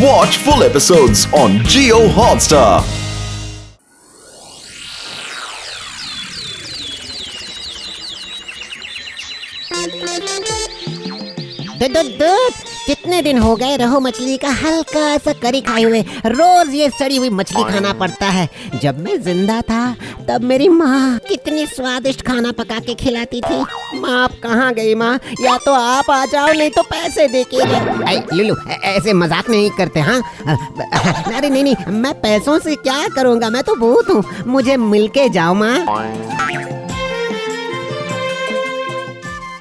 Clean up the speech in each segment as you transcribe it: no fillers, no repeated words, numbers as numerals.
Watch full episodes on Jio Hotstar. कितने दिन हो गए रहो मछली का हल्का सा करी खाए हुए। रोज ये सड़ी हुई मछली खाना पड़ता है। जब मैं जिंदा था तब मेरी माँ कितनी स्वादिष्ट खाना पका के खिलाती थी। माँ आप कहाँ गई माँ? या तो आप आ जाओ नहीं तो पैसे दे के जाओ। लुलु ऐसे मजाक नहीं करते हाँ। अरे नहीं, मैं पैसों से क्या करूँगा, मैं तो भूत हूँ। मुझे मिल के जाओ माँ।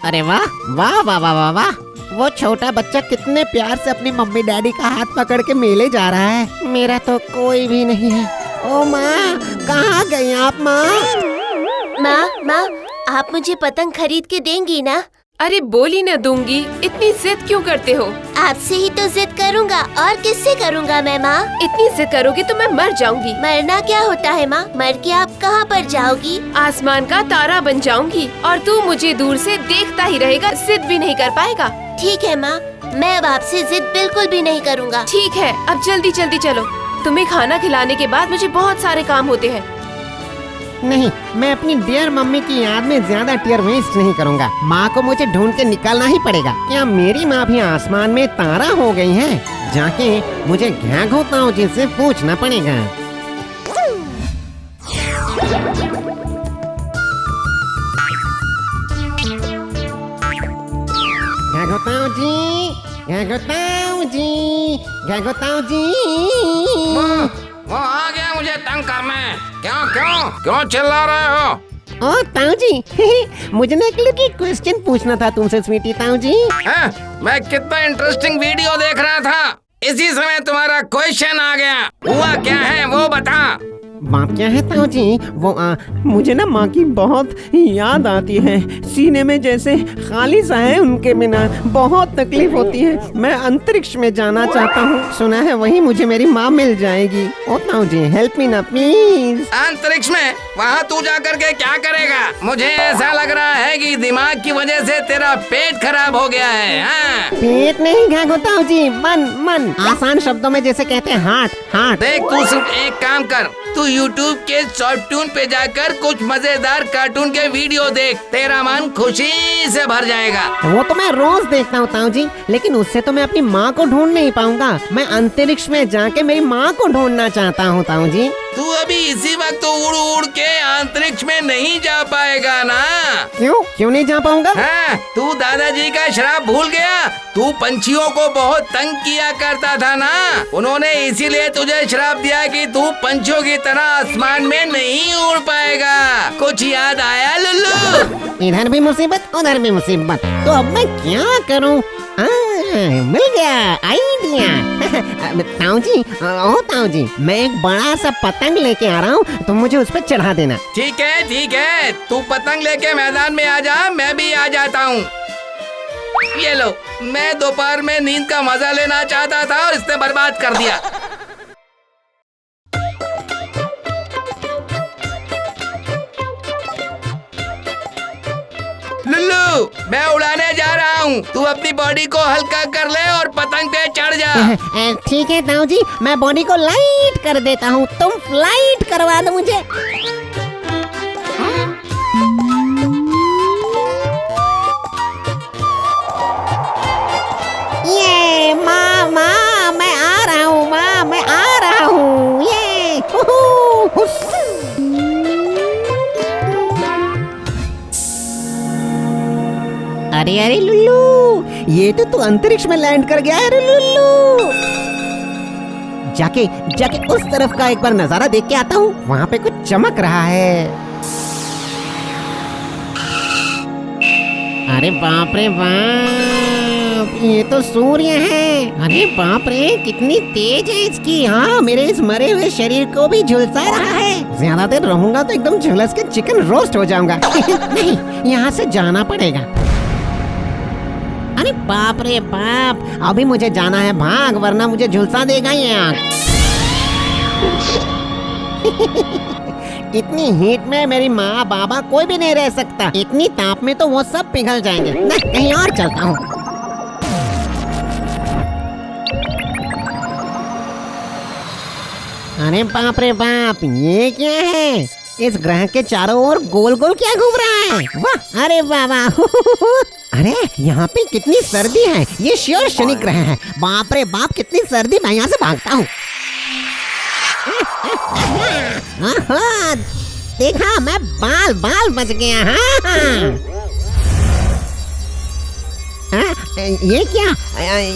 अरे वाह वाह वाह वाह वाह वाह, वो छोटा बच्चा कितने प्यार से अपनी मम्मी डैडी का हाथ पकड़ के मेले जा रहा है। मेरा तो कोई भी नहीं है। ओ माँ, कहाँ गई आप माँ? माँ, आप मुझे पतंग खरीद के देंगी ना? अरे बोली न दूंगी, इतनी जिद क्यों करते हो? आपसे ही तो जिद करूँगा, और किससे करूँगा मैं माँ? इतनी जिद करोगी तो मैं मर जाऊंगी। मरना क्या होता है माँ? मर के आप कहाँ पर जाओगी? आसमान का तारा बन जाऊंगी और तू मुझे दूर से देखता ही रहेगा, जिद भी नहीं कर पाएगा। ठीक है माँ, मैं अब आपसे जिद बिल्कुल भी नहीं करूँगा। ठीक है, अब जल्दी जल्दी चलो। तुम्हें खाना खिलाने के बाद मुझे बहुत सारे काम होते हैं। नहीं, मैं अपनी डियर मम्मी की याद में ज्यादा टीयर वेस्ट नहीं करूँगा। माँ को मुझे ढूंढ के निकालना ही पड़ेगा। क्या मेरी माँ भी आसमान में तारा हो गई है? जाके मुझे घाघ होता हूँ जिससे पूछना पड़ेगा। घाघोताऊ जी, घाघोताऊ जी, घाघोताऊ जी। वो आ गया मुझे तंग करने। क्यों चिल्ला रहे हो? ओ ताऊ जी, मुझे ना एक लिटिल क्वेश्चन पूछना था तुमसे स्वीटी ताऊ जी। मैं कितना इंटरेस्टिंग वीडियो देख रहा था, इसी समय तुम्हारा क्वेश्चन आ गया। हुआ क्या है वो बता। बात क्या है ताऊ जी? वो मुझे ना माँ की बहुत याद आती है। सीने में जैसे खाली सा है उनके बिना। बहुत तकलीफ होती है। मैं अंतरिक्ष में जाना चाहता हूँ। सुना है वहीं मुझे मेरी माँ मिल जाएगी। ओ ताऊ जी हेल्प मी ना प्लीज। अंतरिक्ष में? वहाँ तू जा करके क्या करेगा? मुझे ऐसा लग रहा है कि दिमाग की वजह से तेरा पेट खराब हो गया है। हाँ? पेट नहीं घाघो ताऊ जी, मन। आसान शब्दों में जैसे कहते हैं हार्ट। देख तू सिर्फ एक काम कर, तू YouTube के सॉफ्टून पे जाकर कुछ मजेदार कार्टून के वीडियो देख, तेरा मन खुशी से भर जाएगा। वो तो मैं रोज देखता हूँ ताऊ जी, लेकिन उससे तो मैं अपनी माँ को ढूंढ नहीं पाऊंगा। मैं अंतरिक्ष में जाके मेरी माँ को ढूंढना चाहता हूँ ताऊ जी। तू अभी इसी वक्त उड़ के अंतरिक्ष में नहीं जा पाएगा ना? क्यों नहीं जा पाऊंगा? हाँ, तू दादाजी का श्राप भूल गया? तू पंछियों को बहुत तंग किया करता था ना, उन्होंने इसीलिए तुझे श्राप दिया कि तू पंछियों की तरह आसमान में नहीं उड़ पाएगा। कुछ याद आया लुल्लू? इधर भी मुसीबत उधर भी मुसीबत, तो अब मैं क्या करूं? मिल गया आइडिया। ताऊ जी, मैं एक बड़ा सा पतंग लेके आ रहा हूँ, तुम मुझे उस पर चढ़ा देना। ठीक है, तू पतंग लेके मैदान में आ जा, मैं भी आ जाता हूँ। ये लो, मैं दोपहर में नींद का मजा लेना चाहता था और इसने बर्बाद कर दिया। लुल्लू, मैं उड़ाने जा रहा हूँ, तू अपनी बॉडी को हल्का कर ले और पतंग पे चढ़ जा। ठीक है ताऊ जी, मैं बॉडी को लाइट कर देता हूँ, तुम फ्लाइट करवा दो मुझे। ये माँ मैं आ रहा हूँ, माँ मैं आ रहा हूँ। ये अरे लुल्लू, ये तो तू अंतरिक्ष में लैंड कर गया है लुल्लू। जाके उस तरफ का एक बार नजारा देख के आता हूँ, वहाँ पे कुछ चमक रहा है। अरे बाप रे बाप, ये तो सूर्य है। अरे बाप रे, कितनी तेज है इसकी। हाँ, मेरे इस मरे हुए शरीर को भी झुलसा रहा है। ज्यादा देर रहूंगा तो एकदम झुलस के चिकन रोस्ट हो जाऊंगा। नहीं, यहाँ से जाना पड़ेगा। अरे बाप रे बाप, अभी मुझे जाना है, भाग वरना मुझे झुलसा देगा ये आग। इतनी हीट में मेरी माँ बाबा कोई भी नहीं रह सकता। इतनी ताप में तो वो सब पिघल जाएंगे। मैं कहीं और चलता हूँ। अरे बाप रे बाप, ये क्या है? इस ग्रह के चारों ओर गोल गोल क्या घूम रहा है? वाह, अरे बाबा अरे यहाँ पे कितनी सर्दी है। ये श्योर शनि ग्रह है। बाप रे बाप, कितनी सर्दी। मैं यहाँ से भागता हूँ। देखा, मैं बाल बाल बच गया। ये क्या?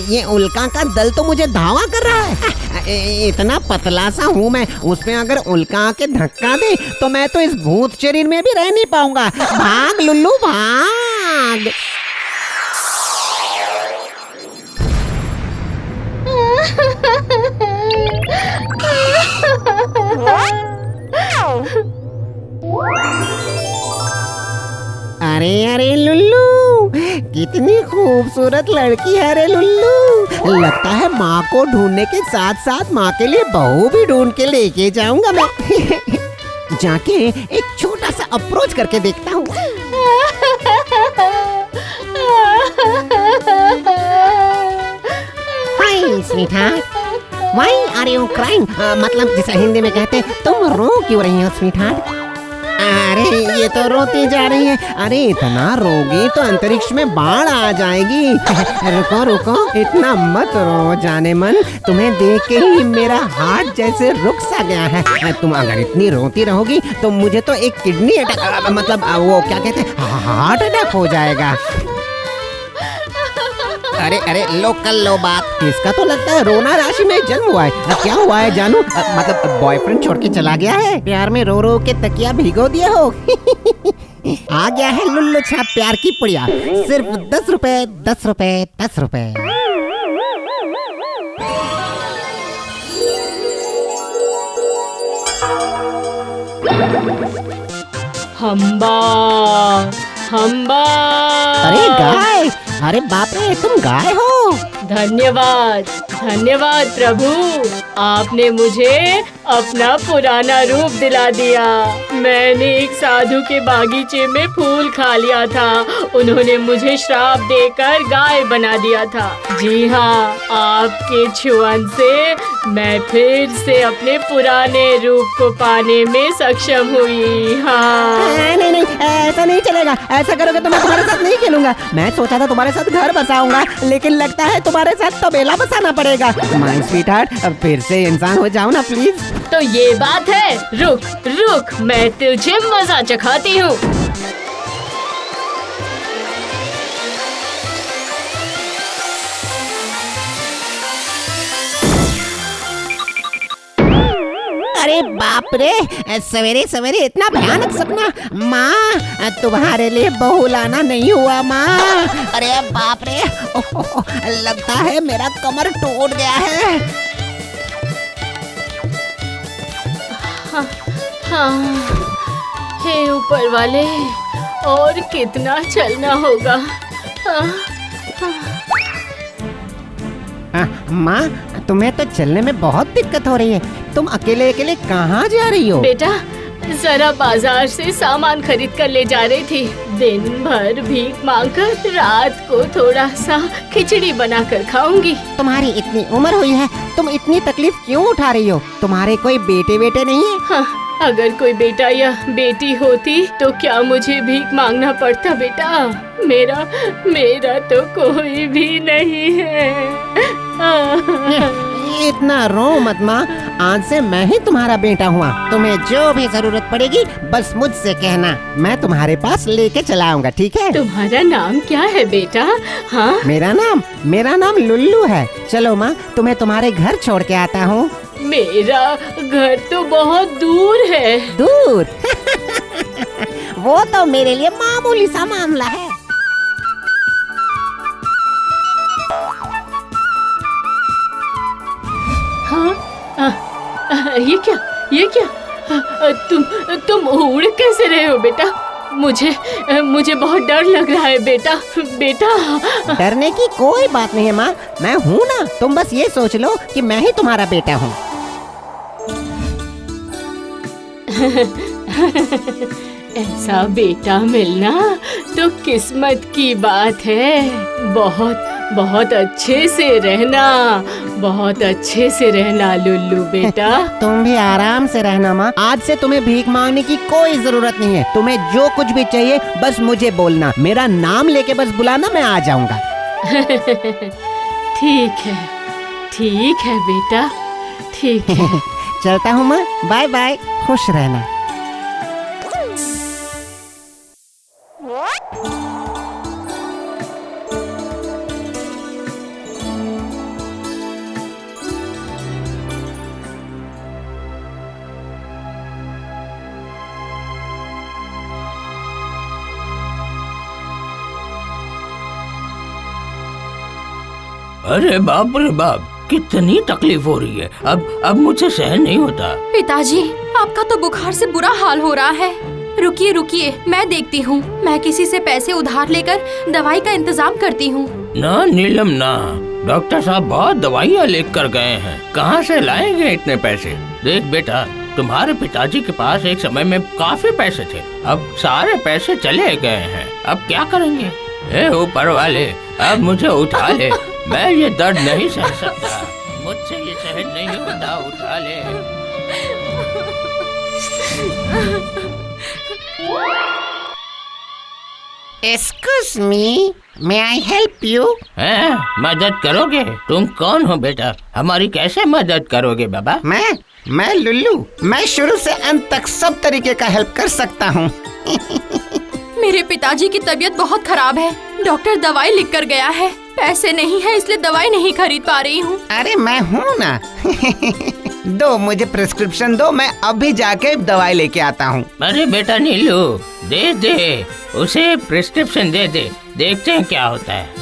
ये उल्का का दल तो मुझे धावा कर रहा है। इतना पतला सा हूँ मैं, उसमें अगर उल्का आके धक्का दे तो मैं तो इस भूत शरीर में भी रह नहीं पाऊंगा। भाग लुल्लू भाग। अरे अरे लुल्लू, कितनी खूबसूरत लड़की है रे लुल्लू। लगता है माँ को ढूंढने के साथ साथ माँ के लिए बहू भी ढूंढ के लेके जाऊंगा मैं। जाके एक छोटा सा अप्रोच करके देखता हूँ। Hi sweetheart, why are you crying? मतलब जिसे हिंदी में कहते हैं, तुम रो क्यों रही हो स्वीटहार्ट? अरे ये तो रोती जा रही है। अरे इतना रोगी तो अंतरिक्ष में बाढ़ आ जाएगी। रुको रुको, इतना मत रो जाने मन। तुम्हें देख के ही मेरा हार्ट जैसे रुक सा गया है। तुम अगर इतनी रोती रहोगी तो मुझे तो एक किडनी अटैक, मतलब वो क्या कहते हैं, हार्ट अटैक हो जाएगा। अरे अरे लो कर लो बात। इसका तो लगता है रोना राशि में जन्म हुआ है। क्या हुआ है जानू? मतलब बॉयफ्रेंड छोड़ के चला गया है? प्यार में रो रो के तकिया भिगो दिए हो? आ गया है लुल्लू छाप प्यार की पुड़िया। सिर्फ 10 रुपए, 10 रुपए, 10 रुपए। हम्बा हम्बा। अरे गाय, अरे बाप रे, तुम गाय हो? धन्यवाद धन्यवाद प्रभु, आपने मुझे अपना पुराना रूप दिला दिया। मैंने एक साधु के बागीचे में फूल खा लिया था। उन्होंने मुझे श्राप देकर गाय बना दिया था। जी हाँ, आपके छुअन से मैं फिर से अपने पुराने रूप को पाने में सक्षम हुई। हाँ नहीं नहीं, ऐसा नहीं चलेगा। ऐसा करोगे तो मैं तुम्हारे साथ नहीं खेलूंगा। मैं सोचा था तुम्हारे साथ घर बसाऊंगा, लेकिन लगता है तुम्हारे साथ तबेला बसाना पड़ेगा। माय स्वीटहार्ट, अब फिर से इंसान हो जाओ ना प्लीज। तो ये बात है। रुक रुक, मैं तुझे मजा चखाती हूँ। अरे बाप रे, सवेरे सवेरे इतना भयानक सपना। माँ, तुम्हारे लिए बहू लाना नहीं हुआ माँ। अरे बाप रे, लगता है मेरा कमर टूट गया है। हाँ, हे ऊपर वाले, और कितना चलना होगा। माँ, तुम्हें तो चलने में बहुत दिक्कत हो रही है। तुम अकेले अकेले कहाँ जा रही हो? बेटा, जरा बाजार से सामान खरीद कर ले जा रही थी। दिन भर भीख मांगकर रात को थोड़ा सा खिचड़ी बनाकर खाऊंगी। तुम्हारी इतनी उम्र हुई है, तुम इतनी तकलीफ क्यों उठा रही हो? तुम्हारे कोई बेटे बेटे नहीं है? हाँ, अगर कोई बेटा या बेटी होती तो क्या मुझे भीख मांगना पड़ता बेटा? मेरा तो कोई भी नहीं है। इतना रो मत माँ, आज से मैं ही तुम्हारा बेटा हुआ। तुम्हें जो भी जरूरत पड़ेगी बस मुझसे कहना, मैं तुम्हारे पास लेके चला आऊंगा, ठीक है? तुम्हारा नाम क्या है बेटा? हाँ, मेरा नाम लुल्लू है। चलो माँ, तुम्हें तुम्हारे घर छोड़ के आता हूँ। मेरा घर तो बहुत दूर है। दूर? वो तो मेरे लिए मामूली सा मामला है। ये क्या? तुम उड़ कैसे रहे हो बेटा? मुझे बहुत डर लग रहा है बेटा। डरने की कोई बात नहीं है माँ, मैं हूँ ना। तुम बस ये सोच लो कि मैं ही तुम्हारा बेटा हूँ। ऐसा बेटा मिलना तो किस्मत की बात है। बहुत बहुत अच्छे से रहना, बहुत अच्छे से रहना लुल्लू बेटा। तुम भी आराम से रहना माँ। आज से तुम्हें भीख मांगने की कोई जरूरत नहीं है। तुम्हें जो कुछ भी चाहिए बस मुझे बोलना, मेरा नाम लेके बस बुलाना, मैं आ जाऊंगा। ठीक है बेटा, ठीक है। चलता हूँ माँ, बाय बाय, खुश रहना। अरे बाप रे बाप, कितनी तकलीफ हो रही है। अब मुझे सहन नहीं होता। पिताजी, आपका तो बुखार से बुरा हाल हो रहा है। रुकिए रुकिए, मैं देखती हूँ। मैं किसी से पैसे उधार लेकर दवाई का इंतजाम करती हूँ। ना नीलम ना, डॉक्टर साहब बहुत दवाइयाँ लेकर कर गए हैं, कहाँ से लाएंगे इतने पैसे। देख बेटा, तुम्हारे पिताजी के पास एक समय में काफी पैसे थे, अब सारे पैसे चले गए हैं। अब क्या करेंगे। हे ऊपर वाले, अब मुझे उठा ले, मैं ये दर्द नहीं सह सकता, मुझसे ये सहन नहीं होता, उठा ले। Excuse me, may I help you? हैं, मदद करोगे? तुम कौन हो बेटा, हमारी कैसे मदद करोगे बाबा? मैं लुल्लू, मैं शुरू से अंत तक सब तरीके का हेल्प कर सकता हूँ। मेरे पिताजी की तबीयत बहुत खराब है, डॉक्टर दवाई लिख कर गया है। पैसे नहीं है इसलिए दवाई नहीं खरीद पा रही हूँ। अरे मैं हूँ ना। दो मुझे प्रिस्क्रिप्शन दो, मैं अभी जाके दवाई लेके आता हूँ। अरे बेटा नीलू, दे उसे प्रिस्क्रिप्शन दे, देखते हैं क्या होता है।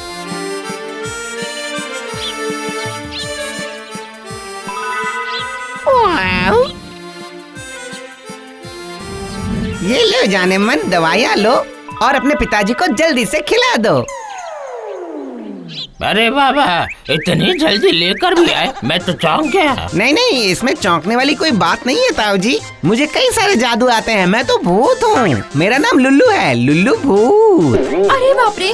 ये लो जाने मन, दवाइयाँ लो और अपने पिताजी को जल्दी से खिला दो। अरे बाबा, इतनी जल्दी लेकर भी आए, मैं तो चौंक गया। नहीं, इसमें चौंकने वाली कोई बात नहीं है ताऊ जी। मुझे कई सारे जादू आते हैं, मैं तो भूत हूँ। मेरा नाम लुल्लू है, लुल्लू भूत। अरे बाप रे।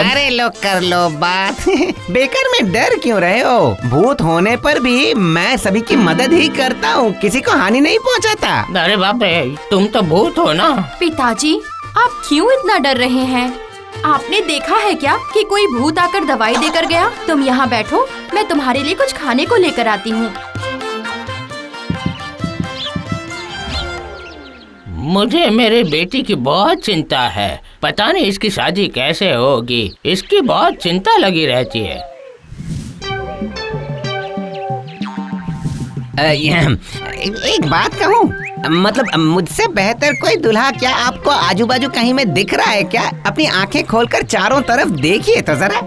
अरे लो कर लो बात। बेकार में डर क्यों रहे हो। भूत होने पर भी मैं सभी की मदद ही करता हूँ, किसी को हानि नहीं पहुँचाता। अरे बाप रे, तुम तो भूत हो ना। पिताजी, आप क्यों इतना डर रहे हैं? आपने देखा है क्या कि कोई भूत आकर दवाई देकर गया? तुम यहाँ बैठो, मैं तुम्हारे लिए कुछ खाने को लेकर आती हूँ। मुझे मेरे बेटी की बहुत चिंता है, पता नहीं इसकी शादी कैसे होगी, इसकी बहुत चिंता लगी रहती है। एक बात कहूँ, मतलब मुझसे बेहतर कोई दूल्हा क्या आपको आजू बाजू कहीं में दिख रहा है क्या? अपनी आंखें खोलकर चारों तरफ देखिए तो जरा।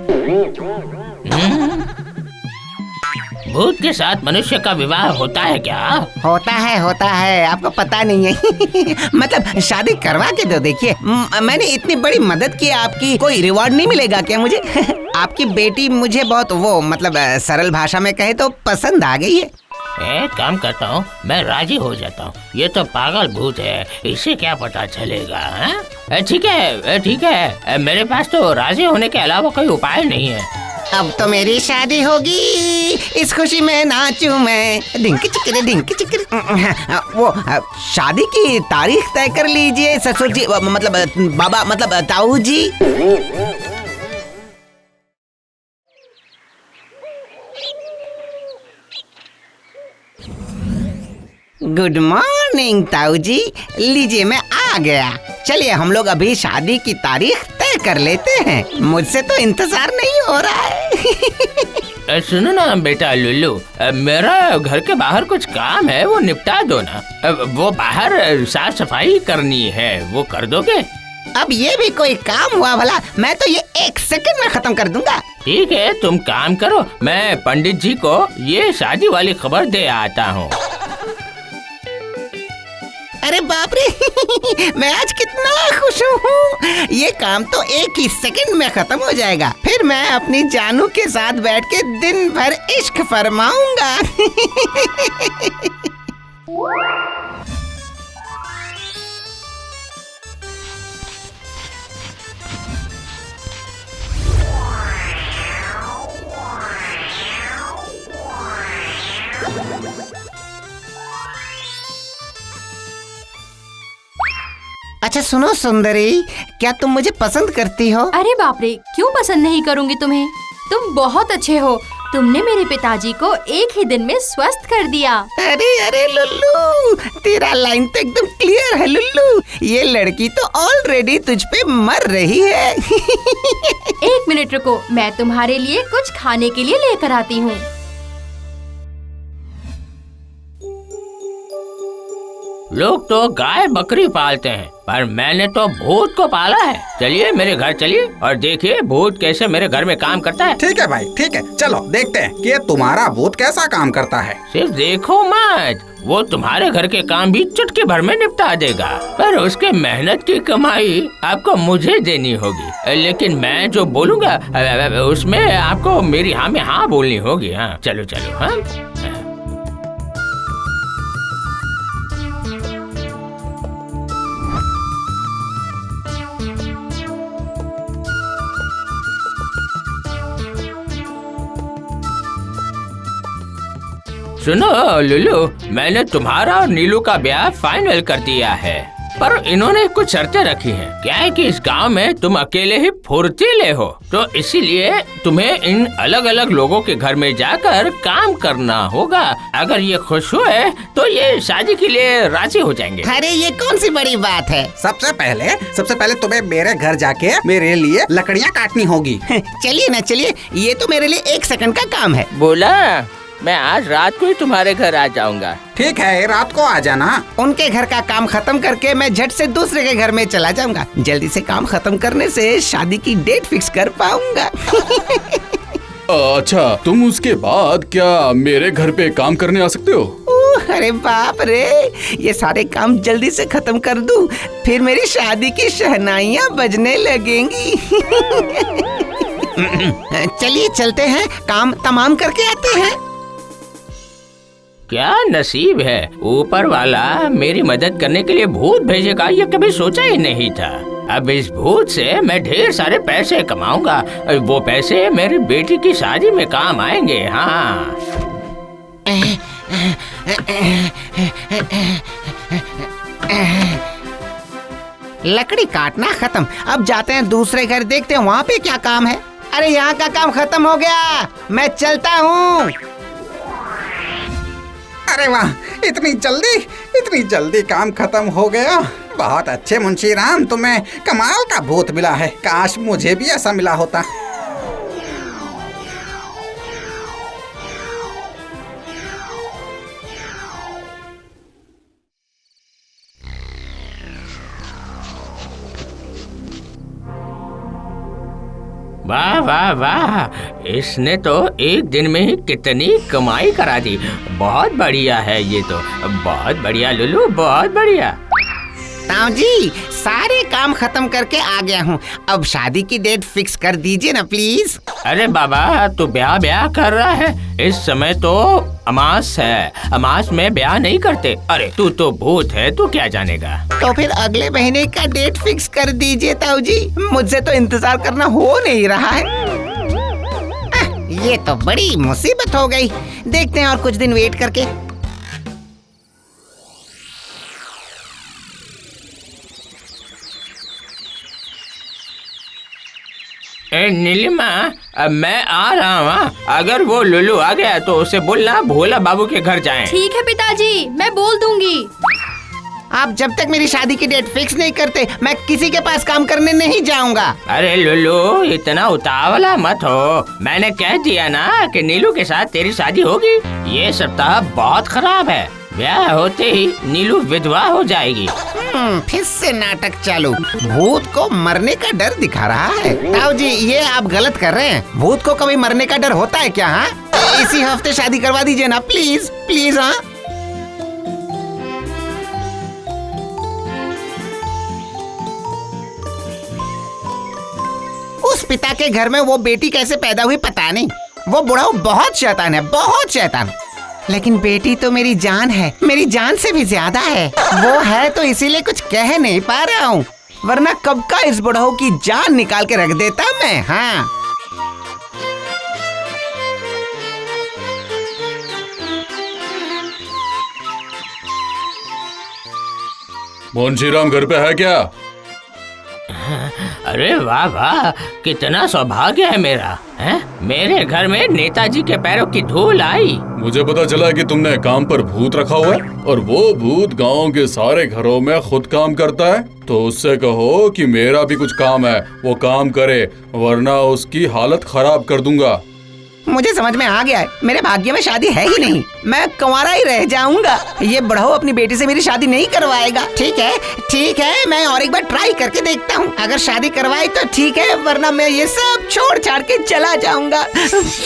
भूत के साथ मनुष्य का विवाह होता है क्या? होता है, आपको पता नहीं है। मतलब शादी करवा के दो, देखिए मैंने इतनी बड़ी मदद की, आपकी कोई रिवॉर्ड नहीं मिलेगा क्या मुझे? आपकी बेटी मुझे बहुत मतलब सरल भाषा में कहे तो पसंद आ गई है। एक काम करता हूँ, मैं राजी हो जाता हूँ। ये तो पागल भूत है, इसे क्या पता चलेगा। ठीक है, मेरे पास तो राजी होने के अलावा कोई उपाय नहीं है। अब तो मेरी शादी होगी, इस खुशी में नाचूं मैं, ढिंक चिकरे। वो शादी की तारीख तय कर लीजिए ससुर जी, मतलब बाबा, मतलब ताऊ जी। गुड मॉर्निंग ताऊ जी, लीजिए मैं आ गया। चलिए हम लोग अभी शादी की तारीख तय कर लेते हैं, मुझसे तो इंतजार नहीं हो रहा है। सुनो ना बेटा लुल्लू, मेरा घर के बाहर कुछ काम है, वो निपटा दो ना। वो बाहर साफ सफाई करनी है, वो कर दोगे? अब ये भी कोई काम हुआ भला? मैं तो ये 1 सेकंड में खत्म कर दूंगा। ठीक है, तुम काम करो, मैं पंडित जी को ये शादी वाली खबर दे आता हूँ। अरे बाप रे, मैं आज कितना खुश हूँ। ये काम तो 1 ही सेकंड में खत्म हो जाएगा, फिर मैं अपनी जानू के साथ बैठ के दिन भर इश्क फरमाऊंगा। अच्छा सुनो सुंदरी, क्या तुम मुझे पसंद करती हो? अरे बाप रे, क्यों पसंद नहीं करूँगी तुम्हें? तुम बहुत अच्छे हो। तुमने मेरे पिताजी को एक ही दिन में स्वस्थ कर दिया। अरे अरे लुल्लू, तेरा लाइन तो एकदम क्लियर है लुल्लू। ये लड़की तो ऑलरेडी तुझ पे मर रही है। एक मिनट रुको, मैं तुम्हारे लिए कुछ खाने के लिए लेकर आती हूँ। लोग तो गाय बकरी पालते हैं, पर मैंने तो भूत को पाला है। चलिए मेरे घर चलिए और देखिए भूत कैसे मेरे घर में काम करता है। ठीक है भाई, ठीक है, चलो देखते हैं कि तुम्हारा भूत कैसा काम करता है। सिर्फ देखो मत, वो तुम्हारे घर के काम भी चुटकी भर में निपटा देगा, पर उसके मेहनत की कमाई आपको मुझे देनी होगी। लेकिन मैं जो बोलूँगा उसमें आपको मेरी हाँ में हाँ बोलनी होगी। हाँ चलो चलो। हाँ सुनो लुलू, मैंने तुम्हारा और नीलू का ब्याह फाइनल कर दिया है, पर इन्होंने कुछ शर्तें रखी हैं। क्या है कि इस गांव में तुम अकेले ही फुर्तीले हो, तो इसीलिए तुम्हें इन अलग अलग लोगों के घर में जाकर काम करना होगा। अगर ये खुश हुए तो ये शादी के लिए राजी हो जाएंगे। अरे ये कौन सी बड़ी बात है? सबसे पहले तुम्हें मेरे घर जाके मेरे लिए लकड़ियाँ काटनी होगी। चलिए ना चलिए, ये तो मेरे लिए 1 सेकंड का काम है। बोला मैं आज रात को ही तुम्हारे घर आ जाऊंगा। ठीक है, रात को आ जाना। उनके घर का काम खत्म करके मैं झट से दूसरे के घर में चला जाऊंगा। जल्दी से काम खत्म करने से शादी की डेट फिक्स कर पाऊंगा। अच्छा, तुम उसके बाद क्या मेरे घर पे काम करने आ सकते हो? अरे बाप रे, ये सारे काम जल्दी से खत्म कर दूं, फिर मेरी शादी की शहनाइयाँ बजने लगेंगी। चलिए चलते हैं, काम तमाम करके आते हैं। क्या नसीब है, ऊपर वाला मेरी मदद करने के लिए भूत भेजेगा, ये कभी सोचा ही नहीं था। अब इस भूत से मैं ढेर सारे पैसे कमाऊंगा, वो पैसे मेरी बेटी की शादी में काम आएंगे। हाँ लकड़ी काटना खत्म, अब जाते हैं दूसरे घर, देखते हैं वहाँ पे क्या काम है। अरे यहाँ का काम खत्म हो गया, मैं चलता हूँ। अरे वाह, इतनी जल्दी काम खत्म हो गया। बहुत अच्छे मुंशी राम, तुम्हें कमाल का भूत मिला है। काश मुझे भी ऐसा मिला होता। वाह वाह वाह, इसने तो एक दिन में ही कितनी कमाई करा दी। बहुत बढ़िया है ये तो, बहुत बढ़िया लुलू, बहुत बढ़िया। ताऊ जी, सारे काम खत्म करके आ गया हूँ, अब शादी की डेट फिक्स कर दीजिए ना प्लीज। अरे बाबा, तू ब्याह कर रहा है? इस समय तो अमास है, अमास में ब्याह नहीं करते। अरे तू तो भूत है, तू क्या जानेगा। तो फिर अगले महीने का डेट फिक्स कर दीजिए ताऊ जी, मुझसे तो इंतजार करना हो नहीं रहा है। ये तो बड़ी मुसीबत हो गई, देखते हैं और कुछ दिन वेट करके। नीलिमा, अब मैं आ रहा हूँ। अगर वो लुलू आ गया तो उसे बोलना भोला बाबू के घर जाएं। ठीक है पिताजी, मैं बोल दूंगी। आप जब तक मेरी शादी की डेट फिक्स नहीं करते, मैं किसी के पास काम करने नहीं जाऊंगा। अरे लुलू, इतना उतावला मत हो। मैंने कह दिया ना कि नीलू के साथ तेरी शादी होगी। ये सप्ताह बहुत खराब है, ब्याह होते ही नीलू विधवा हो जाएगी। फिर से नाटक चालू। भूत को मरने का डर दिखा रहा है। ताऊ जी, ये आप गलत कर रहे हैं। भूत को कभी मरने का डर होता है क्या? हाँ, इसी हफ्ते शादी करवा दीजिए ना प्लीज प्लीज। हाँ, उस पिता के घर में वो बेटी कैसे पैदा हुई पता नहीं। वो बुढ़ा बहुत शैतान है, बहुत शैतान। लेकिन बेटी तो मेरी जान है, मेरी जान से भी ज्यादा है। वो है तो इसीलिए कुछ कह नहीं पा रहा हूँ, वरना कब का इस बुढ़ऊ की जान निकाल के रख देता मैं। हाँ, मुंशीराम घर पे है क्या? अरे वाह वाह, कितना सौभाग्य है मेरा, है? मेरे घर में नेताजी के पैरों की धूल आई। मुझे पता चला कि तुमने काम पर भूत रखा हुआ है और वो भूत गांव के सारे घरों में खुद काम करता है। तो उससे कहो कि मेरा भी कुछ काम है, वो काम करे, वरना उसकी हालत खराब कर दूंगा। मुझे समझ में आ गया है, मेरे भाग्य में शादी है ही नहीं, मैं कुंवारा ही रह जाऊंगा। ये बुढ़ऊ अपनी बेटी से मेरी शादी नहीं करवाएगा। ठीक है, मैं और एक बार ट्राई करके देखता हूँ। अगर शादी करवाई तो ठीक है, वरना मैं ये सब छोड़ छाड़ के चला जाऊंगा।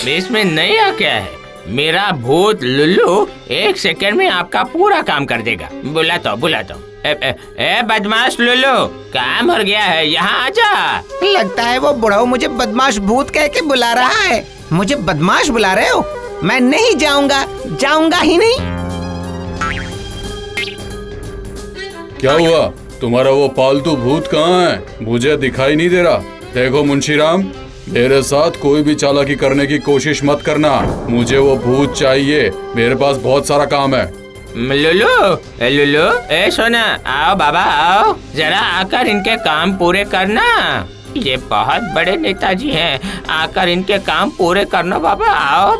इसमें नया क्या है? मेरा भूत लुल्लू 1 सेकंड में आपका पूरा काम कर देगा। बुलाता हूँ। ए बदमाश लुल्लू, काम हो गया है, यहाँ आजा। लगता है वो बुढ़ऊ मुझे बदमाश भूत कह के बुला रहा है। मुझे बदमाश बुला रहे हो? मैं नहीं जाऊंगा ही नहीं। क्या हुआ? तुम्हारा वो पालतू भूत कहाँ है? मुझे दिखाई नहीं दे रहा। देखो मुंशीराम, मेरे साथ कोई भी चालाकी करने की कोशिश मत करना। मुझे वो भूत चाहिए, मेरे पास बहुत सारा काम है। लुल्लू, ए सोना, आओ बाबा आओ, जरा आकर इनके काम पूरे करना। ये बहुत बड़े नेताजी हैं, आकर इनके काम पूरे करना। बाबा आओ।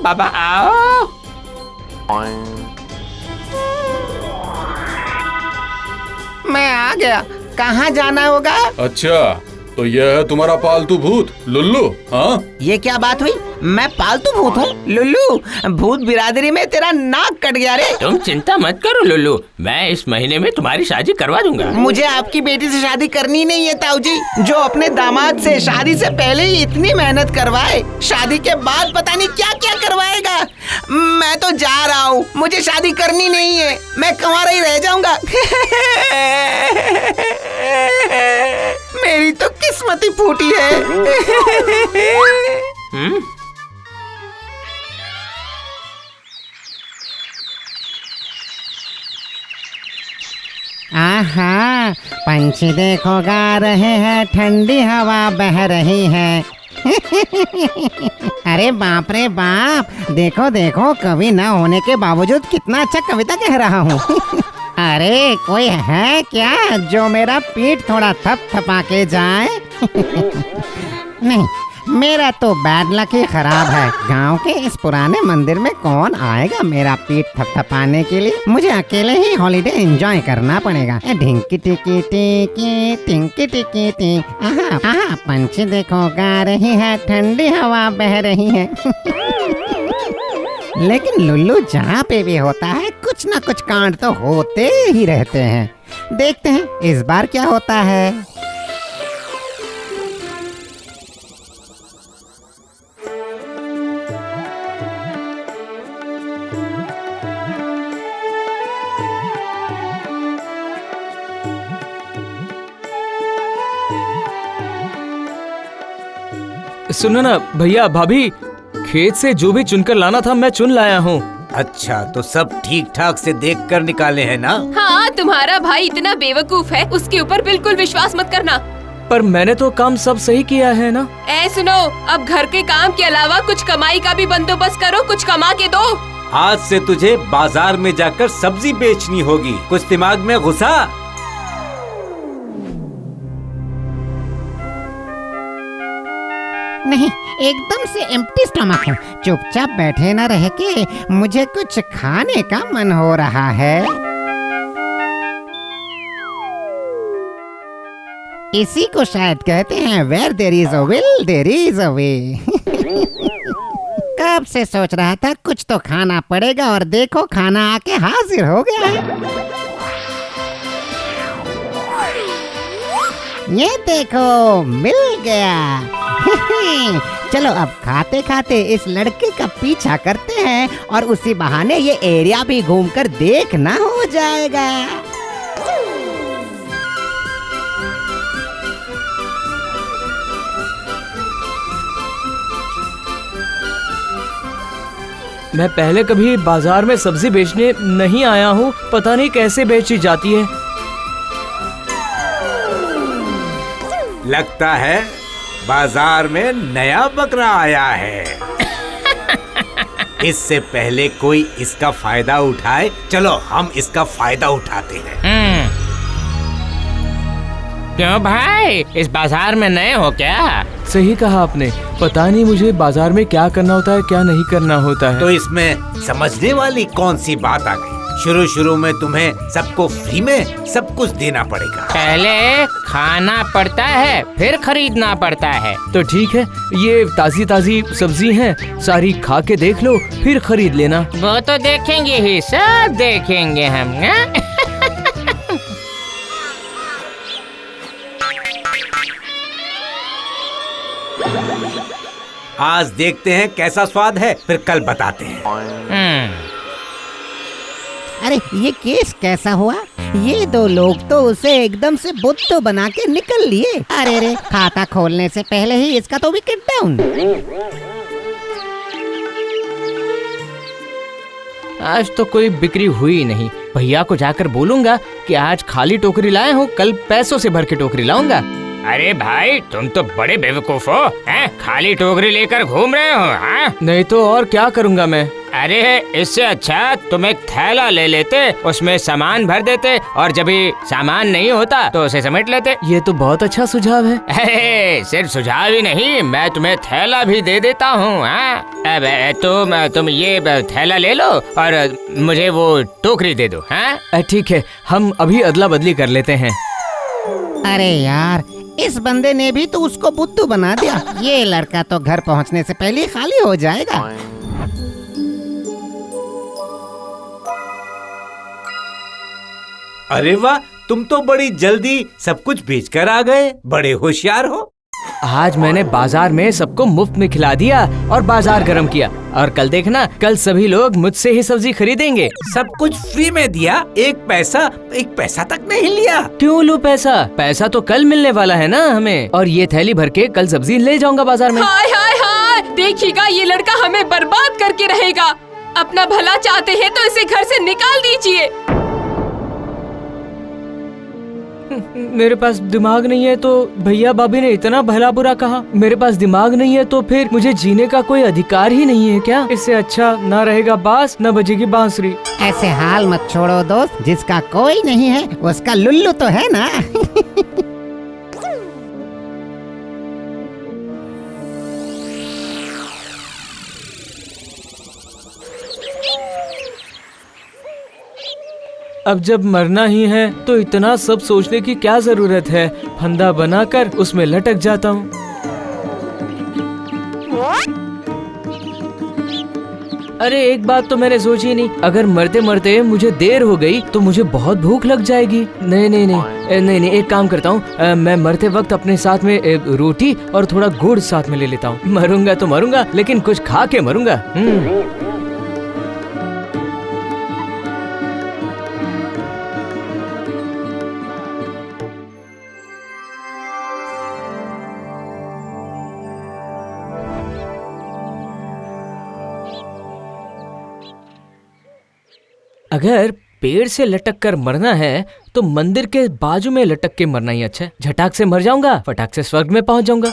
मैं आ गया, कहाँ जाना होगा? अच्छा, तो यह है तुम्हारा पालतू भूत लुल्लू? हाँ, ये क्या बात हुई? मैं पालतू भूत हूँ? लुल्लू, भूत बिरादरी में तेरा नाक कट गया रे। तुम चिंता मत करो लुल्लू, मैं इस महीने में तुम्हारी शादी करवा दूंगा। मुझे आपकी बेटी से शादी करनी नहीं है ताऊ जी, जो अपने दामाद से शादी से पहले ही इतनी मेहनत करवाए, शादी के बाद पता नहीं क्या क्या करवाएगा। मैं तो जा रहा हूँ, मुझे शादी करनी नहीं है, मैं कुंवारा ही रह जाऊंगा। मेरी तो किस्मत ही फूटी है। आहा, पंछी देखो गा रहे हैं, ठंडी हवा बह रही है। अरे बाप रे बाप, देखो कवि न होने के बावजूद कितना अच्छा कविता कह रहा हूँ। अरे कोई है क्या जो मेरा पीठ थोड़ा थपथपा के जाए? नहीं, मेरा तो बैड लक ही खराब है। गांव के इस पुराने मंदिर में कौन आएगा मेरा पीठ थपथपाने के लिए? मुझे अकेले ही हॉलीडे एंजॉय करना पड़ेगा। ढिंकी टिकी टिकी टिंकी टिकी टी। आहा, पंछी देखो गा रही है, ठंडी हवा बह रही है। लेकिन लुल्लू जहाँ पे भी होता है, कुछ न कुछ कांड तो होते ही रहते हैं। देखते हैं इस बार क्या होता है। सुनो ना भैया भाभी, खेत से जो भी चुनकर लाना था मैं चुन लाया हूँ। अच्छा, तो सब ठीक ठाक से देख कर निकाले हैं ना? हाँ, तुम्हारा भाई इतना बेवकूफ है, उसके ऊपर बिल्कुल विश्वास मत करना। पर मैंने तो काम सब सही किया है ना? सुनो, अब घर के काम के अलावा कुछ कमाई का भी बंदोबस्त करो, कुछ कमा के दो। आज से तुझे बाजार में जाकर सब्जी बेचनी होगी, कुछ दिमाग में घुसा? नहीं, एकदम से एम्प्टी स्टमक हूँ। चुपचाप बैठे न रह के मुझे कुछ खाने का मन हो रहा है। इसी को शायद कहते हैं where there is a will there is a way. कब से सोच रहा था कुछ तो खाना पड़ेगा, और देखो खाना आके हाजिर हो गया है। ये देखो, मिल गया। चलो अब खाते खाते इस लड़के का पीछा करते हैं, और उसी बहाने ये एरिया भी घूमकर देखना हो जाएगा। मैं पहले कभी बाजार में सब्जी बेचने नहीं आया हूँ, पता नहीं कैसे बेची जाती है। लगता है बाजार में नया बकरा आया है। इससे पहले कोई इसका फायदा उठाए, चलो हम इसका फायदा उठाते हैं। क्यों भाई, इस बाजार में नए हो क्या? सही कहा आपने, पता नहीं मुझे बाजार में क्या करना होता है क्या नहीं करना होता है। तो इसमें समझने वाली कौन सी बात आ गई? शुरू में तुम्हें सबको फ्री में सब कुछ देना पड़ेगा। पहले खाना पड़ता है फिर खरीदना पड़ता है। तो ठीक है, ये ताजी ताजी सब्जी हैं, सारी खा के देख लो फिर खरीद लेना। वो तो देखेंगे ही, सब देखेंगे हम। आज देखते हैं कैसा स्वाद है, फिर कल बताते हैं। अरे ये केस कैसा हुआ? ये दो लोग तो उसे एकदम से बुद्धू बना के निकल लिए। अरे रे, खाता खोलने से पहले ही इसका तो विकेट डाउन। आज तो कोई बिक्री हुई नहीं। भैया को जाकर बोलूंगा कि आज खाली टोकरी लाए हूँ, कल पैसों से भर के टोकरी लाऊंगा। अरे भाई, तुम तो बड़े बेवकूफ हो, हैं? खाली टोकरी लेकर घूम रहे हो, हाँ? नहीं तो और क्या करूँगा मैं। अरे इससे अच्छा तुम एक थैला ले लेते, उसमें सामान भर देते और जब भी सामान नहीं होता तो उसे समेट लेते। ये तो बहुत अच्छा सुझाव है। अरे सिर्फ सुझाव ही नहीं, मैं तुम्हें थैला भी दे देता हूँ। अब तुम ये थैला ले लो और मुझे वो टोकरी दे दो। हाँ ठीक है, हम अभी अदला बदली कर लेते हैं। अरे यार, इस बंदे ने भी तो उसको बुद्धू बना दिया। ये लड़का तो घर पहुंचने से पहले ही खाली हो जाएगा। अरे वाह, तुम तो बड़ी जल्दी सब कुछ बेचकर आ गए, बड़े होशियार हो। आज मैंने बाजार में सबको मुफ्त में खिला दिया और बाजार गर्म किया, और कल देखना, कल सभी लोग मुझसे ही सब्जी खरीदेंगे। सब कुछ फ्री में दिया, एक पैसा तक नहीं लिया। क्यों लूं पैसा? पैसा तो कल मिलने वाला है ना हमें, और ये थैली भर के कल सब्जी ले जाऊंगा बाजार में। हाय हाय हाय, देखिएगा ये लड़का हमें बर्बाद करके रहेगा। अपना भला चाहते हैं तो इसे घर से निकाल दीजिए। मेरे पास दिमाग नहीं है तो भैया भाभी ने इतना भला बुरा कहा। मेरे पास दिमाग नहीं है तो फिर मुझे जीने का कोई अधिकार ही नहीं है क्या? इससे अच्छा ना रहेगा बांस, न बजेगी बांसुरी। ऐसे हाल मत छोड़ो दोस्त, जिसका कोई नहीं है उसका लुल्लू तो है ना। अब जब मरना ही है तो इतना सब सोचने की क्या जरूरत है। फंदा बनाकर उसमें लटक जाता हूँ। अरे एक बात तो मैंने सोची नहीं, अगर मरते मरते मुझे देर हो गई तो मुझे बहुत भूख लग जाएगी। नहीं, एक काम करता हूँ, मैं मरते वक्त अपने साथ में रोटी और थोड़ा गुड़ साथ में ले लेता हूँ। मरूंगा तो मरूंगा, लेकिन कुछ खा के मरूंगा। अगर पेड़ से लटक कर मरना है तो मंदिर के बाजू में लटक के मरना ही अच्छा है। झटाक से मर जाऊंगा, फटाक से स्वर्ग में पहुंच जाऊंगा।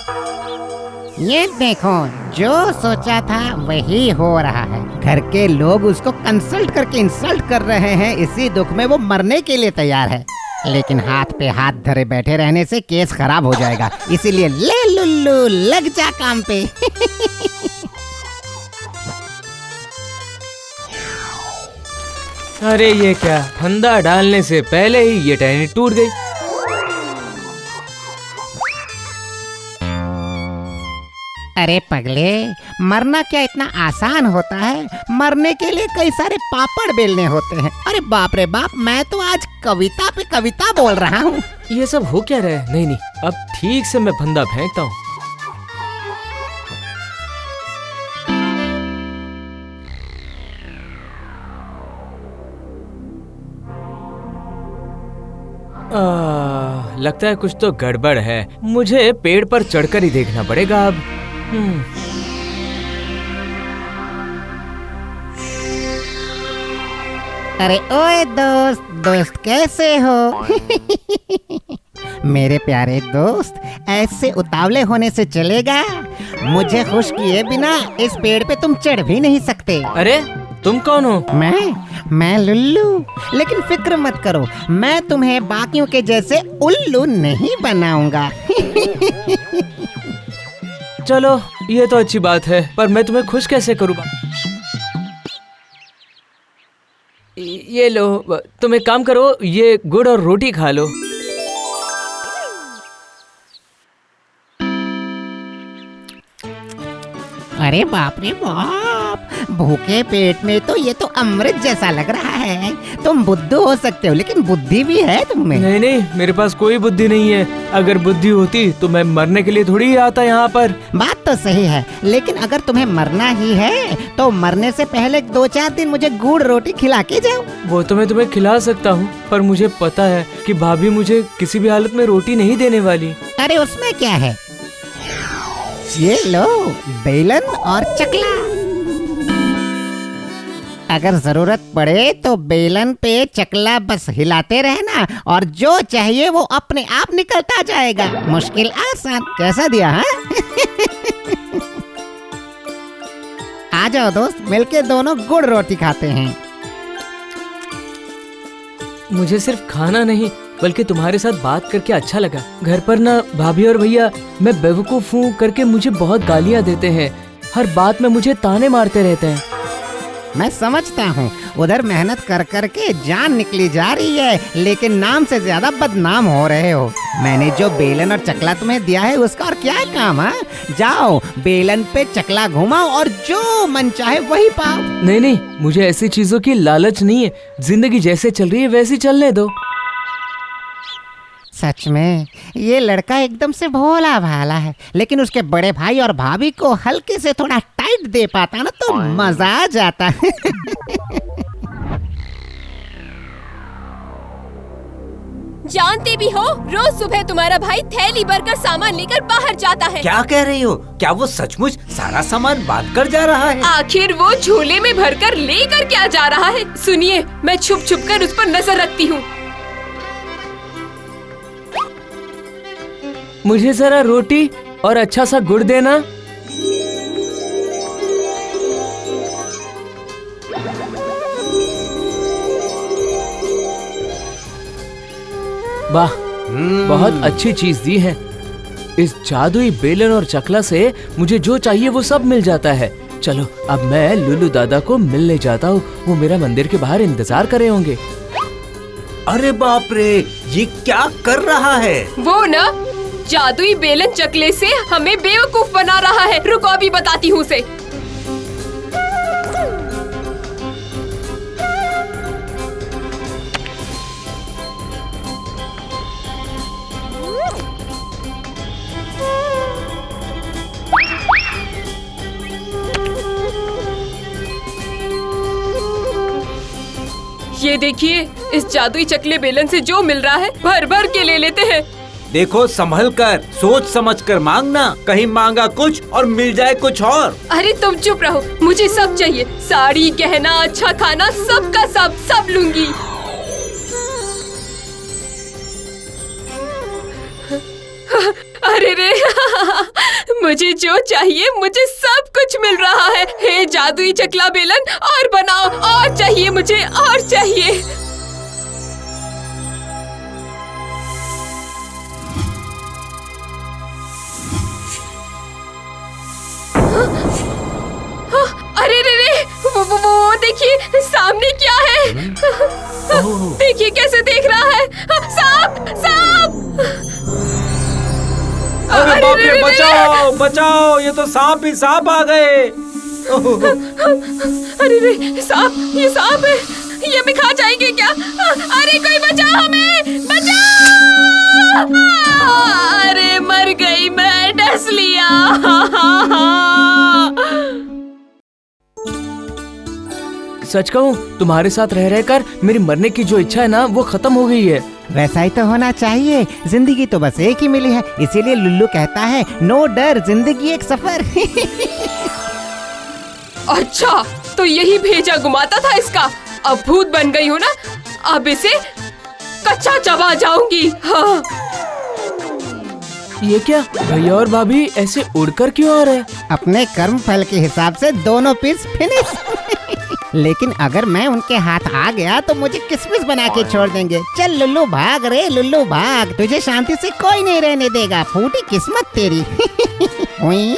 ये देखो, जो सोचा था वही हो रहा है। घर के लोग उसको कंसल्ट करके इंसल्ट कर रहे हैं, इसी दुख में वो मरने के लिए तैयार है। लेकिन हाथ पे हाथ धरे बैठे रहने से केस खराब हो जाएगा, इसीलिए ले लुल्लू लग जा काम पे। अरे ये क्या, फंदा डालने से पहले ही ये टहनी टूट गई। अरे पगले, मरना क्या इतना आसान होता है? मरने के लिए कई सारे पापड़ बेलने होते हैं। अरे बाप रे बाप, मैं तो आज कविता पे कविता बोल रहा हूँ। ये सब हो क्या रहा है? नहीं, अब ठीक से मैं फंदा फेंकता हूँ। लगता है कुछ तो गड़बड़ है। मुझे पेड़ पर चढ़कर ही देखना पड़ेगा अब। अरे ओए दोस्त कैसे हो? मेरे प्यारे दोस्त, ऐसे उतावले होने से चलेगा? मुझे खुश किए बिना इस पेड़ पे तुम चढ़ भी नहीं सकते। अरे तुम कौन हो? मैं लुल्लू। लेकिन फिक्र मत करो, मैं तुम्हें बाकियों के जैसे उल्लू नहीं बनाऊंगा। चलो ये तो अच्छी बात है, पर मैं तुम्हें खुश कैसे करूँगा? ये लो, तुम एक काम करो, ये गुड़ और रोटी खा लो। अरे बाप रे बाप, भूखे पेट में तो ये तो अमृत जैसा लग रहा है। तुम बुद्धू हो सकते हो, लेकिन बुद्धि भी है तुम में। नहीं नहीं, मेरे पास कोई बुद्धि नहीं है। अगर बुद्धि होती तो मैं मरने के लिए थोड़ी ही आता यहाँ पर। बात तो सही है, लेकिन अगर तुम्हें मरना ही है तो मरने से पहले 2-4 दिन मुझे गुड़ रोटी खिला के जाओ। वो तो मैं तुम्हें खिला सकता हूँ, पर मुझे पता है कि भाभी मुझे किसी भी हालत में रोटी नहीं देने वाली। अरे उसमें क्या है, ये लो बेलन और चकला। अगर जरूरत पड़े तो बेलन पे चकला बस हिलाते रहना और जो चाहिए वो अपने आप निकलता जाएगा। मुश्किल आसान, कैसा दिया हाँ? आ जाओ दोस्त, मिलके दोनों गुड़ रोटी खाते हैं। मुझे सिर्फ खाना नहीं बल्कि तुम्हारे साथ बात करके अच्छा लगा। घर पर ना भाभी और भैया मैं बेवकूफ हूँ करके मुझे बहुत गालियाँ देते हैं। हर बात में मुझे ताने मारते रहते हैं। मैं समझता हूँ, उधर मेहनत कर कर के जान निकली जा रही है, लेकिन नाम से ज्यादा बदनाम हो रहे हो। मैंने जो बेलन और चकला तुम्हें दिया है उसका और क्या काम है? जाओ बेलन पे चकला घुमाओ और जो मन चाहे वही पाओ। नहीं नहीं, मुझे ऐसी चीजों की लालच नहीं है। जिंदगी जैसे चल रही है वैसी चलने दो। सच में ये लड़का एकदम से भोला भाला है, लेकिन उसके बड़े भाई और भाभी को हल्के से थोड़ा टाइट दे पाता ना तो मजा आ जाता। जानते भी हो, रोज सुबह तुम्हारा भाई थैली भरकर सामान लेकर बाहर जाता है। क्या कह रही हो? क्या वो सचमुच सारा सामान बांध कर जा रहा है? आखिर वो झोले में भरकर लेकर क्या जा रहा है? सुनिए, मैं छुप छुप कर उस पर नजर रखती हूँ। मुझे जरा रोटी और अच्छा सा गुड़ देना। वाह, बहुत अच्छी चीज दी है। इस जादुई बेलन और चकला से मुझे जो चाहिए वो सब मिल जाता है। चलो अब मैं लुल्लू दादा को मिलने जाता हूँ, वो मेरा मंदिर के बाहर इंतजार कर रहे होंगे। अरे बाप रे, ये क्या कर रहा है? वो ना जादुई बेलन चकले से हमें बेवकूफ बना रहा है। रुको अभी बताती हूँ उसे। ये देखिए, इस जादुई चकले बेलन से जो मिल रहा है भर भर के ले लेते हैं। देखो संभल कर, सोच समझ कर मांगना, कहीं मांगा कुछ और मिल जाए कुछ और। अरे तुम चुप रहो, मुझे सब चाहिए। साड़ी, गहना, अच्छा खाना, सब का सब लूंगी। अरे रे, मुझे जो चाहिए मुझे सब कुछ मिल रहा है। हे जादुई चकला बेलन, और बनाओ, और चाहिए मुझे, और चाहिए। अरे रे रे, वो देखिए सामने क्या है। देखिए कैसे देख रहा है। सांप, सांप। अरे बाप रे, बचाओ बचाओ, ये तो सांप ही सांप आ गए। अरे रे, सांप, ये सांप है, ये हमें खा जाएंगे क्या? अरे कोई बचाओ हमें, बचाओ। अरे मर गई मैं, डस लिया। सच कहूँ, तुम्हारे साथ रह रहकर मेरी मरने की जो इच्छा है ना वो खत्म हो गई है। वैसा ही तो होना चाहिए, जिंदगी तो बस एक ही मिली है, इसीलिए लुल्लू कहता है नो डर, जिंदगी एक सफर। अच्छा, तो यही भेजा घुमाता था इसका। अब भूत बन गई हूँ ना, अब इसे कच्चा चबा जाऊंगी। हाँ। ये क्या, भैया और भाभी ऐसे उड़कर क्यों आ रहे हैं? अपने कर्म फल के हिसाब से दोनों पीस फिनिश। लेकिन अगर मैं उनके हाथ आ गया तो मुझे किसमिस बना के छोड़ देंगे। चल लुल्लू भाग रे लुल्लू भाग, तुझे शांति से कोई नहीं रहने देगा, फूटी किस्मत तेरी। उई।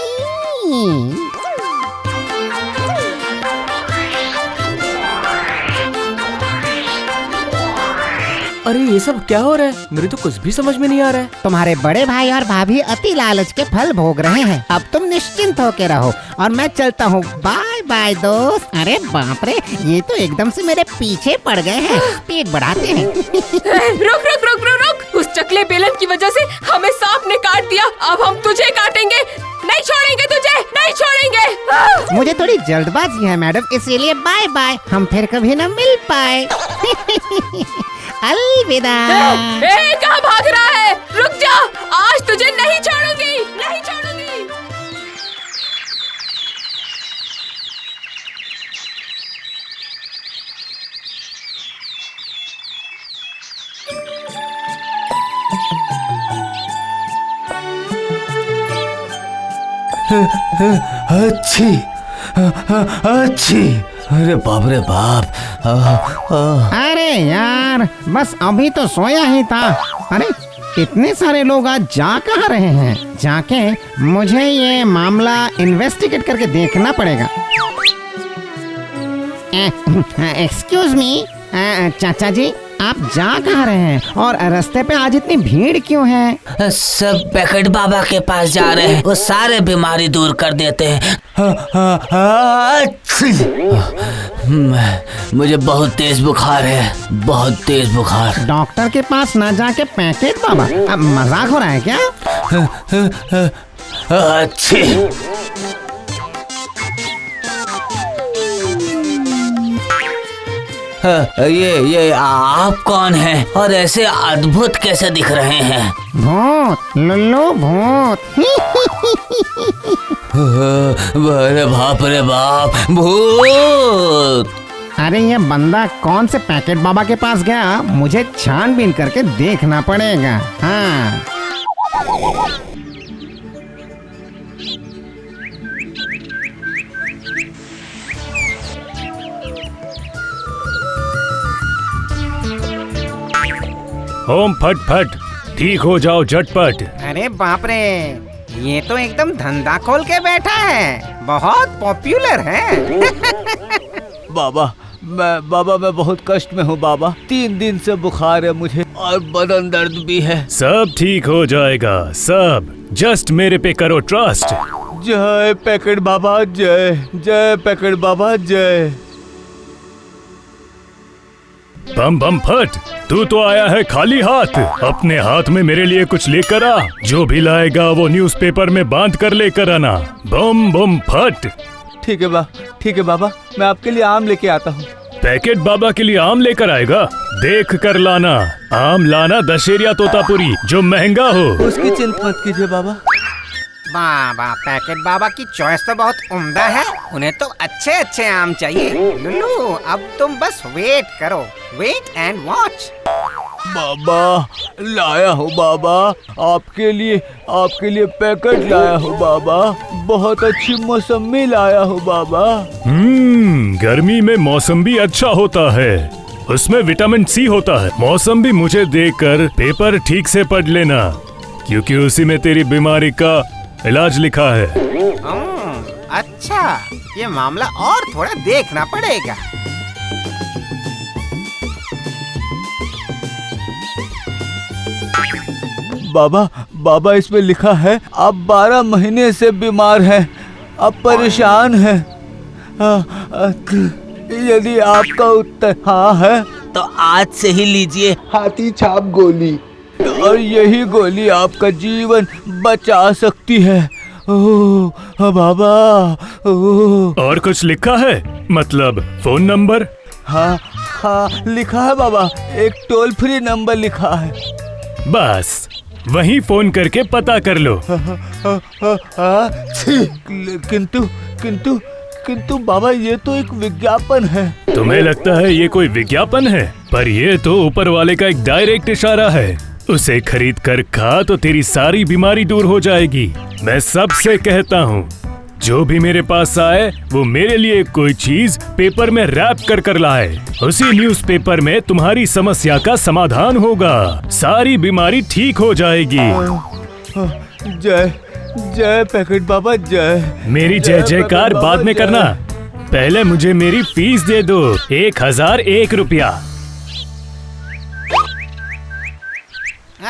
अरे ये सब क्या हो रहा है? मेरे तो कुछ भी समझ में नहीं आ रहा है। तुम्हारे बड़े भाई और भाभी अति लालच के फल भोग रहे हैं। अब तुम निश्चिंत होके रहो और मैं चलता हूँ। बाय बाय दोस्त। अरे बाप रे, ये तो एकदम से मेरे पीछे पड़ गए हैं। स्पीड बढ़ाते हैं। रुक रुक रुक रुक रुक, उस चकले बेलन की वजह से हमें सांप ने काट दिया। अब हम तुझे काटेंगे, नहीं छोड़ेंगे तुझे, नहीं छोड़ेंगे। मुझे थोड़ी जल्दबाजी है मैडम, इसीलिए बाय बाय। हम फिर कभी न मिल पाए। अलविदा। कहाँ भाग रहा है? रुक जा, आज तुझे नहीं छोड़ूंगी, नहीं छोड़ूंगी। अच्छी अच्छी, अरे बाप रे बाप। अरे यार, बस अभी तो सोया ही था। अरे इतने सारे लोग आज जा कहाँ रहे हैं? जाके मुझे ये मामला इन्वेस्टिगेट करके देखना पड़ेगा। एक्सक्यूज मी चाचा जी, आप जा कहाँ रहे हैं और रास्ते पे आज इतनी भीड़ क्यों है? सब पैकेट बाबा के पास जा रहे हैं, वो सारे बीमारी दूर कर देते हैं। मुझे बहुत तेज बुखार है, बहुत तेज बुखार। डॉक्टर के पास ना जाके पैकेट बाबा, अब मजाक हो रहा है क्या? अच्छी। ये आप कौन हैं और ऐसे अद्भुत कैसे दिख रहे हैं? भूत, लुल्लू भूत। अरे बाप रे बाप, भूत। अरे ये बंदा कौन से पैकेट बाबा के पास गया? मुझे छानबीन करके देखना पड़ेगा। हाँ। ओम फट फट, ठीक हो जाओ झटपट। अरे बाप रे, ये तो एकदम धंधा खोल के बैठा है, बहुत पॉपुलर है। बाबा मैं बहुत कष्ट में हूँ बाबा। 3 दिन से बुखार है मुझे और बदन दर्द भी है। सब ठीक हो जाएगा, सब। जस्ट मेरे पे करो ट्रस्ट। जय पैकेट बाबा, जय जय पैकेट बाबा, जय। बम बम फट, तू तो आया है खाली हाथ। अपने हाथ में मेरे लिए कुछ लेकर आ। जो भी लाएगा वो न्यूज़पेपर में बांध कर लेकर आना। बम बम फट। ठीक है बाबा, मैं आपके लिए आम लेके आता हूँ। पैकेट बाबा के लिए आम लेकर आएगा? देख कर लाना। आम लाना दशहरिया तोतापुरी, जो महंगा हो। उसकी चिंता मत कीजिए बाबा। बाबा, पैकेट बाबा की चॉइस तो बहुत उम्दा है, उन्हें तो अच्छे अच्छे आम चाहिए। लुल्लू, अब तुम बस वेट करो, वेट एंड वॉच। बाबा लाया हूँ बाबा, आपके लिए पैकेट लाया हूँ बाबा। बहुत अच्छी मौसमी लाया हूँ बाबा। गर्मी में मौसम्बी अच्छा होता है, उसमें विटामिन सी होता है। मौसम्बी मुझे देकर पेपर ठीक से पढ़ लेना, क्योंकि उसी में तेरी बीमारी का इलाज लिखा है। अच्छा, ये मामला और थोड़ा देखना पड़ेगा। बाबा इसमें लिखा है आप 12 महीने से बीमार हैं, आप परेशान हैं। यदि आपका उत्तर हाँ है तो आज से ही लीजिए हाथी छाप गोली, और यही गोली आपका जीवन बचा सकती है। ओह बाबा, ओह। और कुछ लिखा है? मतलब फोन नंबर? हाँ लिखा है बाबा, एक टोल फ्री नंबर लिखा है। बस वहीं फोन करके पता कर लो। किंतु बाबा, ये तो एक विज्ञापन है। तुम्हें लगता है ये कोई विज्ञापन है, पर ये तो ऊपर वाले का एक डायरेक्ट इशारा है। उसे खरीद कर खा तो तेरी सारी बीमारी दूर हो जाएगी। मैं सबसे कहता हूँ, जो भी मेरे पास आए वो मेरे लिए कोई चीज पेपर में रैप कर लाए। उसी न्यूज़पेपर में तुम्हारी समस्या का समाधान होगा, सारी बीमारी ठीक हो जाएगी। जय जय पैकेट बाबा जय। मेरी जय जयकार बाद में करना, पहले मुझे मेरी फीस दे दो, 1001 रुपया।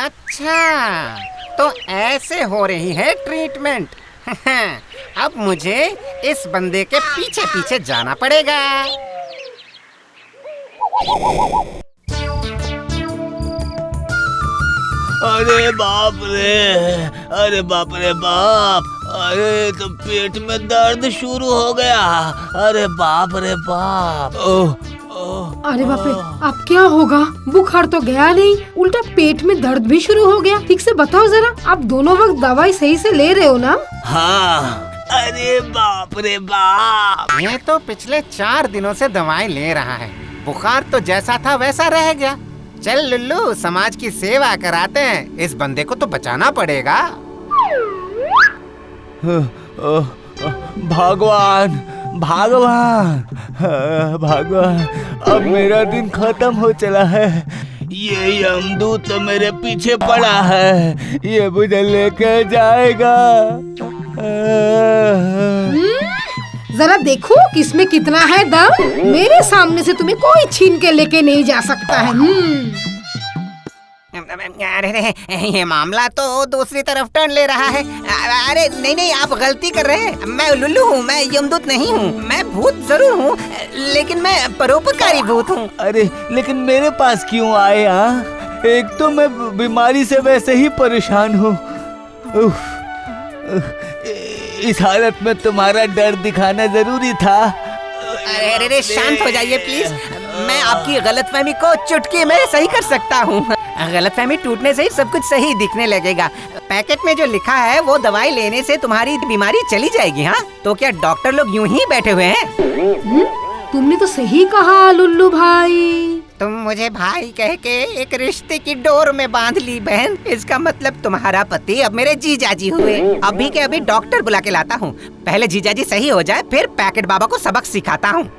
अच्छा, तो ऐसे हो रही है ट्रीटमेंट। अब मुझे इस बंदे के पीछे पीछे जाना पड़ेगा। अरे बाप रे, अरे बाप रे बाप, अरे तो पेट में दर्द शुरू हो गया। अरे बाप रे बाप। अरे बाप रे, अब क्या होगा? बुखार तो गया नहीं, उल्टा पेट में दर्द भी शुरू हो गया। ठीक से बताओ जरा, आप दोनों वक्त दवाई सही से ले रहे हो ना? हाँ। अरे बाप रे बाप, ये तो पिछले 4 दिनों से दवाई ले रहा है, बुखार तो जैसा था वैसा रह गया। चल लुल्लू, समाज की सेवा कराते हैं, इस बंदे को तो बचाना पड़ेगा। भगवान भगवान भगवान, अब मेरा दिन खत्म हो चला है। ये यमदूत तो मेरे पीछे पड़ा है, ये मुझे लेके जाएगा। जरा देखो किसमें कितना है दम। मेरे सामने से तुम्हें कोई छीन के लेके नहीं जा सकता है। अरे ये मामला तो दूसरी तरफ टर्न ले रहा है। अरे नहीं नहीं, आप गलती कर रहे हैं। मैं लुल्लू हूँ, मैं यमदूत नहीं हूँ। मैं भूत जरूर हूँ, लेकिन मैं परोपकारी भूत हूँ। अरे लेकिन मेरे पास क्यों आए? एक तो मैं बीमारी से वैसे ही परेशान हूँ, इस हालत में तुम्हारा डर दिखाना जरूरी था। अरे शांत हो जाइए प्लीज, मैं आपकी गलतफहमी को चुटकी में सही कर सकता हूँ। गलतफहमी टूटने से ही सब कुछ सही दिखने लगेगा। पैकेट में जो लिखा है वो दवाई लेने से तुम्हारी बीमारी चली जाएगी। हाँ, तो क्या डॉक्टर लोग यूं ही बैठे हुए हैं? तुमने तो सही कहा लुल्लू भाई। तुम मुझे भाई कह के एक रिश्ते की डोर में बांध ली बहन। इसका मतलब तुम्हारा पति अब मेरे जीजाजी हुए। अभी के अभी डॉक्टर बुला के लाता हूँ, पहले जीजाजी सही हो जाए, फिर पैकेट बाबा को सबक सिखाता हूँ।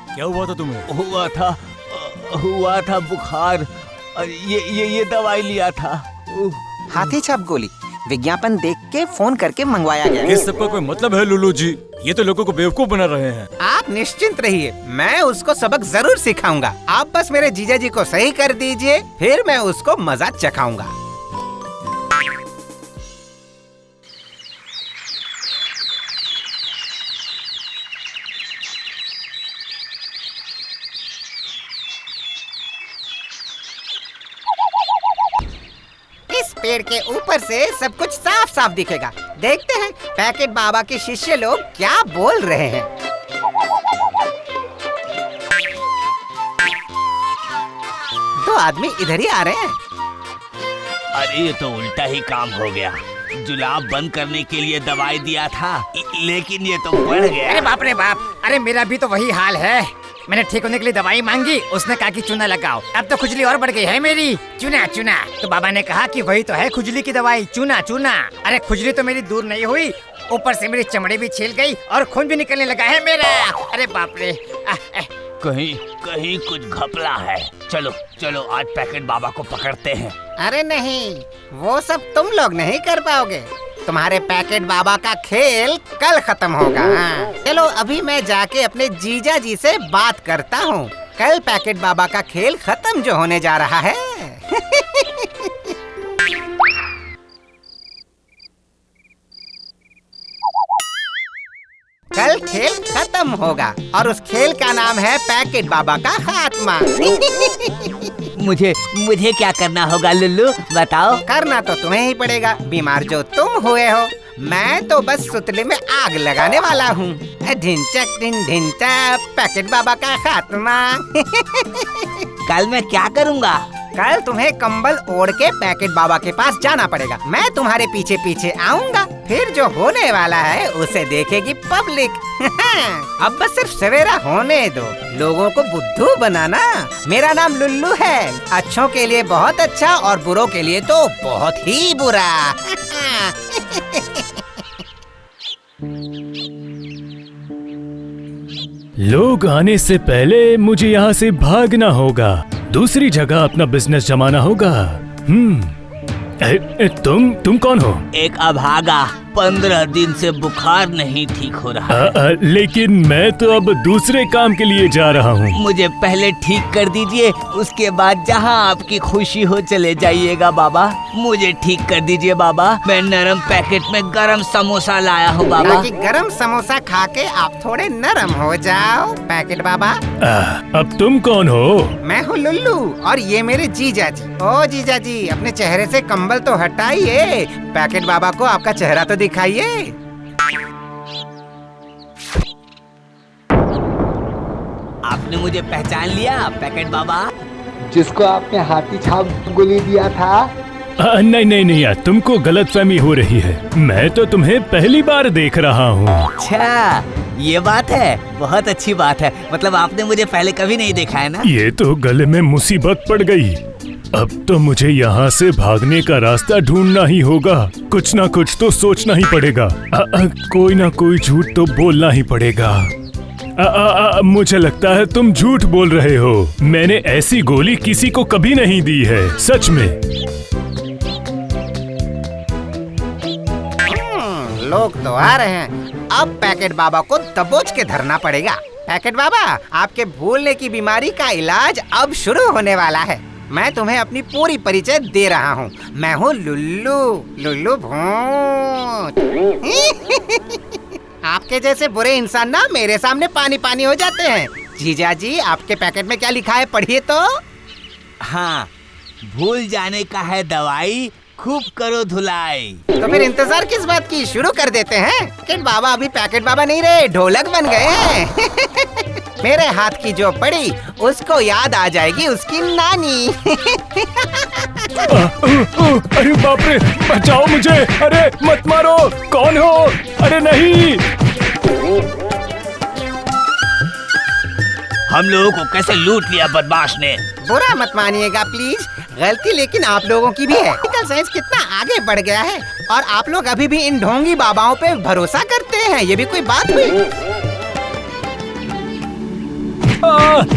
क्या हुआ था तुम्हें? हुआ था बुखार, ये दवाई लिया था। हाथी छाप गोली विज्ञापन देख के फोन करके मंगवाया गया। इस सब का कोई मतलब है लुल्लू जी? ये तो लोगों को बेवकूफ बना रहे हैं। आप निश्चिंत रहिए, मैं उसको सबक जरूर सिखाऊंगा। आप बस मेरे जीजा जी को सही कर दीजिए, फिर मैं उसको मजा चखाऊंगा। पेड़ के ऊपर से सब कुछ साफ साफ दिखेगा। देखते हैं पैकेट बाबा के शिष्य लोग क्या बोल रहे हैं। दो आदमी इधर ही आ रहे हैं। अरे ये तो उल्टा ही काम हो गया। जुलाब बंद करने के लिए दवाई दिया था, लेकिन ये तो बढ़ गया। अरे बाप रे बाप, अरे मेरा भी तो वही हाल है। मैंने ठीक होने के लिए दवाई मांगी, उसने कहा कि चूना लगाओ। अब तो खुजली और बढ़ गई है मेरी। चूना चूना, तो बाबा ने कहा कि वही तो है खुजली की दवाई, चूना चूना। अरे खुजली तो मेरी दूर नहीं हुई, ऊपर से मेरी चमड़ी भी छिल गई और खून भी निकलने लगा है मेरा। अरे बाप रे। कहीं कुछ घपला है। चलो चलो आज पैकेट बाबा को पकड़ते हैं। अरे नहीं, वो सब तुम लोग नहीं कर पाओगे। तुम्हारे पैकेट बाबा का खेल कल खत्म होगा। चलो अभी मैं जाके अपने जीजा जी से बात करता हूँ। कल पैकेट बाबा का खेल खत्म जो होने जा रहा है। कल खेल खत्म होगा और उस खेल का नाम है पैकेट बाबा का खात्मा। मुझे क्या करना होगा लुल्लू, बताओ? करना तो तुम्हें ही पड़ेगा, बीमार जो तुम हुए हो। मैं तो बस सुतले में आग लगाने वाला हूँ। ढिंचक ढिन ढिंचक, पैकेट बाबा का खात्मा। कल मैं क्या करूँगा? कल तुम्हें कंबल ओढ़ के पैकेट बाबा के पास जाना पड़ेगा। मैं तुम्हारे पीछे पीछे आऊंगा, फिर जो होने वाला है उसे देखेगी पब्लिक। अब बस सिर्फ सवेरा होने दो, लोगों को बुद्धू बनाना। मेरा नाम लुल्लू है, अच्छों के लिए बहुत अच्छा और बुरों के लिए तो बहुत ही बुरा। लोग आने से पहले मुझे यहाँ से भागना होगा, दूसरी जगह अपना बिजनेस जमाना होगा। तुम कौन हो? एक अभागा, 15 दिन से बुखार नहीं ठीक हो रहा। लेकिन मैं तो अब दूसरे काम के लिए जा रहा हूँ। मुझे पहले ठीक कर दीजिए, उसके बाद जहाँ आपकी खुशी हो चले जाइएगा बाबा। मुझे ठीक कर दीजिए बाबा, मैं नरम पैकेट में गरम समोसा लाया हूँ बाबा। ताकि गरम समोसा खा के आप थोड़े नरम हो जाओ पैकेट बाबा। अब तुम कौन हो? मैं हूँ लुल्लू और ये मेरे जीजा जी। ओ जीजा जी, अपने चेहरे से कंबल तो हटाइए, पैकेट बाबा को आपका चेहरा तो दिखाइए। आपने मुझे पहचान लिया पैकेट बाबा, जिसको आपने हाथी छाप गोली दिया था? नहीं यार, तुमको गलतफहमी हो रही है। मैं तो तुम्हें पहली बार देख रहा हूँ। अच्छा ये बात है, बहुत अच्छी बात है। मतलब आपने मुझे पहले कभी नहीं देखा है ना? ये तो गले में मुसीबत पड़ गई। अब तो मुझे यहाँ से भागने का रास्ता ढूंढना ही होगा। कुछ ना कुछ तो सोचना ही पड़ेगा। कोई ना कोई झूठ तो बोलना ही पड़ेगा। मुझे लगता है तुम झूठ बोल रहे हो। मैंने ऐसी गोली किसी को कभी नहीं दी है, सच में। लोग तो आ रहे हैं, अब पैकेट बाबा को दबोच के धरना पड़ेगा। पैकेट बाबा, आपके भूलने की बीमारी का इलाज अब शुरू होने वाला है। मैं तुम्हें अपनी पूरी परिचय दे रहा हूँ। मैं हूँ लुल्लू भूत। आपके जैसे बुरे इंसान ना मेरे सामने पानी पानी हो जाते हैं। जीजा जी, आपके पैकेट में क्या लिखा है, पढ़िए तो। हाँ, भूल जाने का है दवाई, खूब करो धुलाई। तो फिर इंतजार किस बात की, शुरू कर देते हैं। पैकेट बाबा अभी पैकेट बाबा नहीं रहे, ढोलक बन गए हैं। मेरे हाथ की जो पड़ी उसको याद आ जाएगी उसकी नानी। अरे बाप रे, बचाओ मुझे! अरे मत मारो! कौन हो? अरे नहीं! हम लोगों को कैसे लूट लिया बदमाश ने। बुरा मत मानिएगा प्लीज, गलती लेकिन आप लोगों की भी है। साइंस कितना आगे बढ़ गया है और आप लोग अभी भी इन ढोंगी बाबाओं पे भरोसा करते हैं, ये भी कोई बात हुई?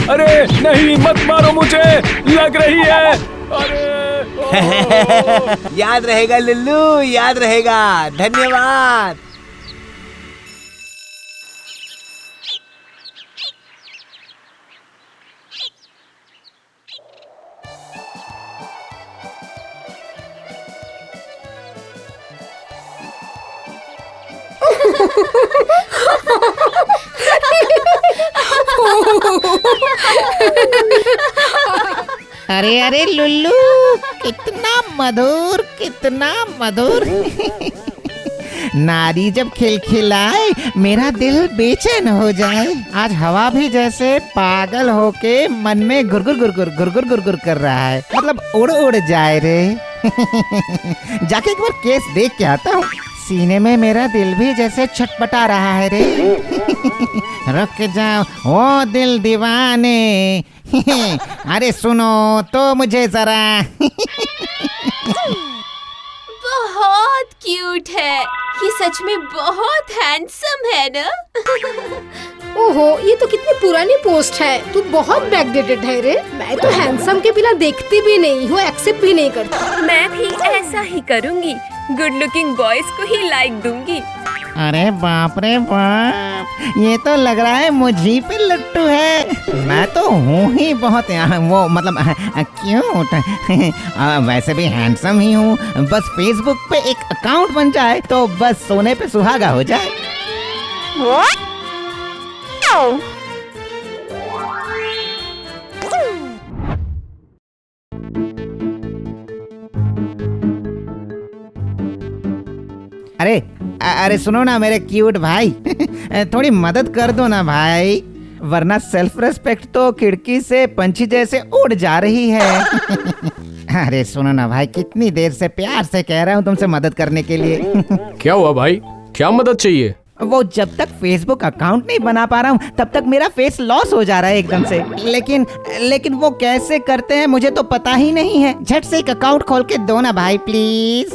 अरे नहीं, मत मारो मुझे, लग रही है। याद रहेगा लुल्लू, याद रहेगा। धन्यवाद। अरे अरे लुल्लू, कितना मधुर, कितना मधुर। नारी जब खिलखिलाए मेरा दिल बेचैन हो जाए। आज हवा भी जैसे पागल होके मन में गुरगुर गुरगुर गुरगुर गुरगुर कर रहा है, मतलब उड़ उड़ जाए रे। जाके एक बार केस देख के आता हूँ। सीने में मेरा दिल भी जैसे छटपटा रहा है रे। रुक जाओ ओ दिल दीवाने, अरे सुनो तो मुझे जरा। बहुत क्यूट है, ये सच में बहुत हैंडसम है ना। ओहो, ये तो कितनी पुरानी पोस्ट है। तू बहुत बैकडेटेड है रे। मैं तो हैंडसम के बिना देखती भी नहीं हूँ, एक्सेप्ट भी नहीं करती। मैं भी ऐसा ही करूँगी, गुड लुकिंग बॉयज को ही लाइक दूंगी। अरे बाप रे बाप, ये तो लग रहा है मुझी पे लट्टू है। मैं तो हूँ ही बहुत वो मतलब क्यूट। वैसे भी हैंडसम ही हूँ। बस फेसबुक पे एक अकाउंट बन जाए तो बस सोने पे सुहागा हो जाए। अरे सुनो ना मेरे क्यूट भाई, थोड़ी मदद कर दो ना भाई। वरना सेल्फ रेस्पेक्ट तो खिड़की से पंछी जैसे उड़ जा रही है। अरे सुनो ना भाई, कितनी देर से प्यार से कह रहा हूँ तुमसे मदद करने के लिए। क्या हुआ भाई, क्या मदद चाहिए? वो जब तक फेसबुक अकाउंट नहीं बना पा रहा हूँ तब तक मेरा फेस लॉस हो जा रहा है एकदम से। लेकिन वो कैसे करते हैं मुझे तो पता ही नहीं है। झट से एक अकाउंट खोल के दो ना भाई प्लीज।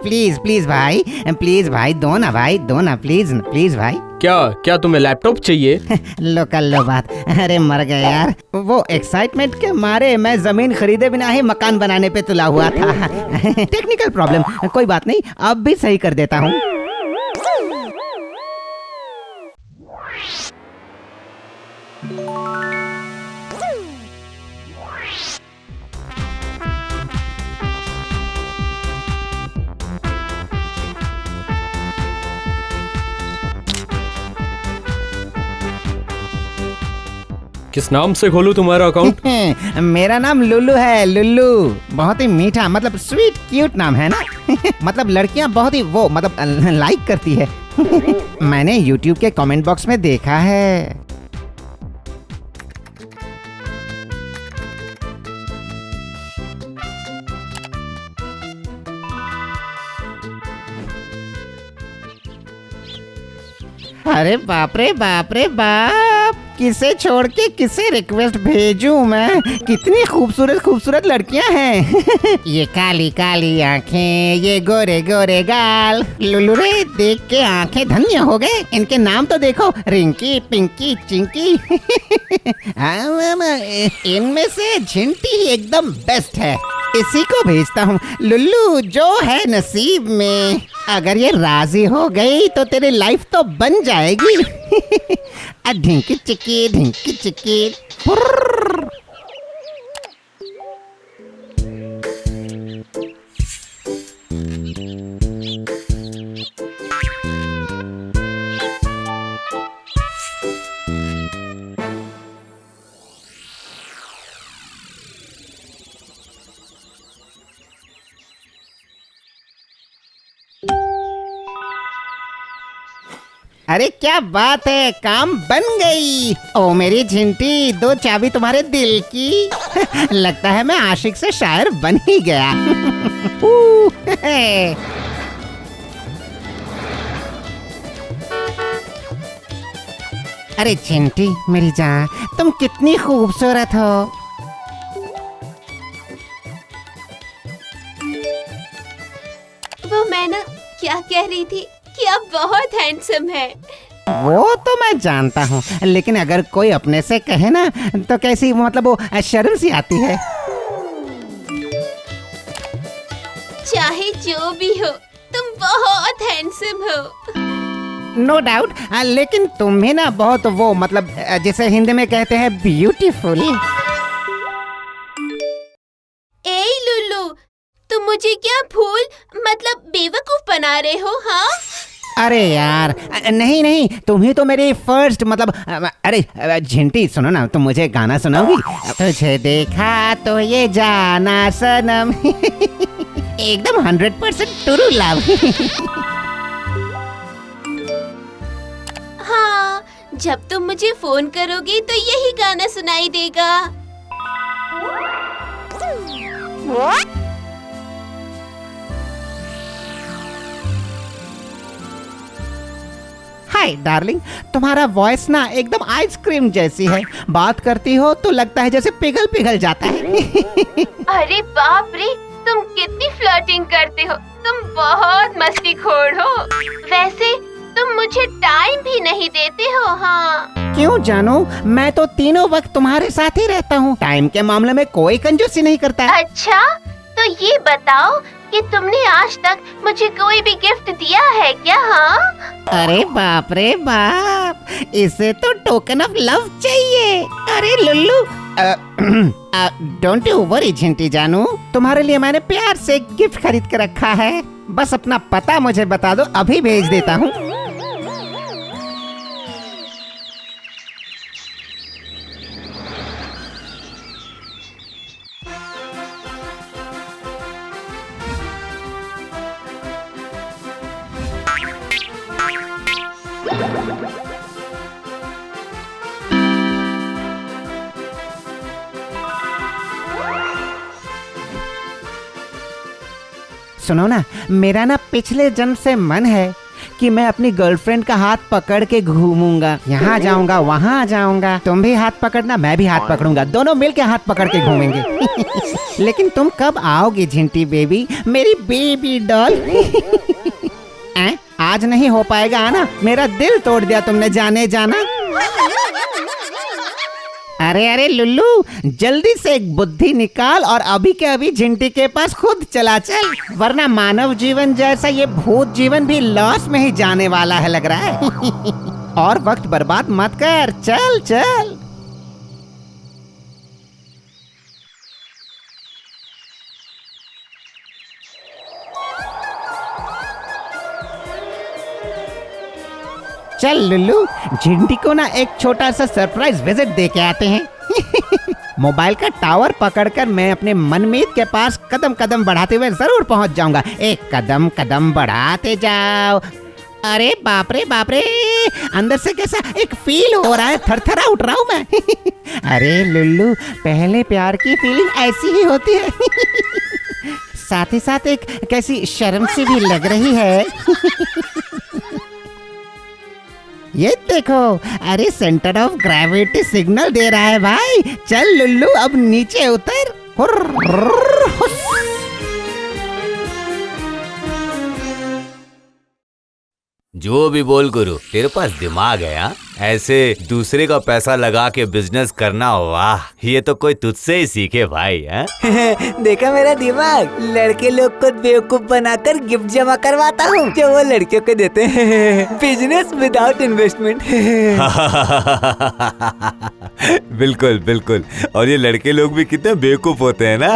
प्लीज प्लीज भाई, प्लीज भाई दो ना भाई, दो ना प्लीज प्लीज भाई। क्या तुम्हें लैपटॉप चाहिए? लो कर लो बात। अरे मर गए यार, वो एक्साइटमेंट के मारे मैं जमीन खरीदे बिना ही मकान बनाने पे तुला हुआ था। टेक्निकल प्रॉब्लम, कोई बात नहीं, अब भी सही कर देता हूँ। किस नाम से खोलूं तुम्हारा अकाउंट? मेरा नाम लुल्लू है, लुल्लू। बहुत ही मीठा, मतलब स्वीट क्यूट नाम है ना। मतलब लड़कियां बहुत ही वो मतलब लाइक करती है। मैंने YouTube के कमेंट बॉक्स में देखा है। अरे बाप रे बाप रे बाप, किसे छोड़ के किसे रिक्वेस्ट भेजूं मैं? कितनी खूबसूरत खूबसूरत लड़कियां हैं। ये काली काली आंखें, ये गोरे गोरे गाल, लुल्लू रे देख के आंखें धन्य हो गए। इनके नाम तो देखो, रिंकी, पिंकी, चिंकी। इनमें से झिंटी एकदम बेस्ट है, इसी को भेजता हूँ। लुल्लू जो है नसीब में, अगर ये राजी हो गई तो तेरी लाइफ तो बन जाएगी। ढिंकी चिक्की ढिंकी चिक्की। अरे क्या बात है, काम बन गई। ओ मेरी झिंटी, दो चाबी तुम्हारे दिल की। लगता है मैं आशिक से शायर बन ही गया। अरे झिंटी मेरी जान, तुम कितनी खूबसूरत हो। वो मैं ना क्या कह रही थी कि आप बहुत हैंडसम हैं। वो तो मैं जानता हूँ, लेकिन अगर कोई अपने से कहे ना तो कैसी मतलब वो शर्म सी आती है। चाहे जो भी हो, तुम बहुत हैंडसम हो। नो डाउट, लेकिन तुम भी ना बहुत वो मतलब जिसे हिंदी में कहते हैं ब्यूटीफुल। ए लुल्लू, तुम मुझे क्या फूल मतलब बेवकूफ बना रहे हो? हाँ अरे यार नहीं नहीं, तुम ही तो मेरी फर्स्ट मतलब अरे झिंटी सुनो ना, तुम मुझे गाना सुनाओगी? तुझे देखा तो ये जाना सनम। एकदम 100% ट्रू लव। हाँ, जब तुम मुझे फोन करोगी तो यही गाना सुनाई देगा। हाय डार्लिंग, तुम्हारा वॉइस ना एकदम आइसक्रीम जैसी है। बात करती हो तो लगता है जैसे पिघल पिघल जाता है। अरे बाप रे, तुम कितनी फ्लर्टिंग करते हो। तुम बहुत मस्तीखोर हो। वैसे तुम मुझे टाइम भी नहीं देते हो। हाँ क्यों जानू, मैं तो तीनों वक्त तुम्हारे साथ ही रहता हूँ। टाइम के मामले में कोई कंजूसी नहीं करता। अच्छा, तो ये बताओ कि तुमने आज तक मुझे कोई भी गिफ्ट दिया है क्या? हाँ अरे बाप रे बाप, इसे तो टोकन ऑफ लव चाहिए। अरे लुल्लू, डोंट यू वरी झिंटी जानू, तुम्हारे लिए मैंने प्यार से एक गिफ्ट खरीद के रखा है। बस अपना पता मुझे बता दो, अभी भेज देता हूँ। सुनो ना, मेरा ना पिछले जन्म से मन है कि मैं अपनी गर्लफ्रेंड का हाथ पकड़ के घूमूंगा, यहाँ जाऊंगा वहाँ जाऊंगा, तुम भी हाथ पकड़ना मैं भी हाथ पकड़ूंगा, दोनों मिलके हाथ पकड़ के घूमेंगे। लेकिन तुम कब आओगी झिंटी बेबी, मेरी बेबी डॉल? आज नहीं हो पाएगा आना, मेरा दिल तोड़ दिया तुमने जाने जाना। अरे अरे लुल्लू, जल्दी से एक बुद्धि निकाल और अभी के अभी झिंटी के पास खुद चला चल, वरना मानव जीवन जैसा ये भूत जीवन भी लॉस में ही जाने वाला है लग रहा है। और वक्त बर्बाद मत कर, चल चल। चल लुल्लू, झिंटी को ना एक छोटा सा सरप्राइज विजिट दे के आते हैं। मोबाइल का टावर पकड़कर मैं अपने मनमीत के पास कदम कदम बढ़ाते हुए जरूर पहुंच जाऊंगा। एक कदम कदम बढ़ाते जाओ। अरे बाप रे बाप रे, अंदर से कैसा एक फील हो रहा है, थरथरा उठ रहा हूँ मैं। अरे लुल्लू, पहले प्यार की फीलिंग ऐसी ही होती है। साथ ही साथ एक कैसी शर्म सी भी लग रही है। ये देखो, अरे सेंटर ऑफ ग्रेविटी सिग्नल दे रहा है भाई। चल लुल्लू, अब नीचे उतर। जो भी बोल गुरु, तेरे पास दिमाग है। हाँ, ऐसे दूसरे का पैसा लगा के बिजनेस करना, वाह, ये तो कोई तुझसे ही सीखे भाई। देखा मेरा दिमाग, लड़के लोग को बेवकूफ बनाकर गिफ्ट जमा करवाता हूँ जो वो लड़कियों को देते हैं। Business without investment. बिल्कुल बिल्कुल, और ये लड़के लोग भी कितने बेवकूफ होते हैं ना।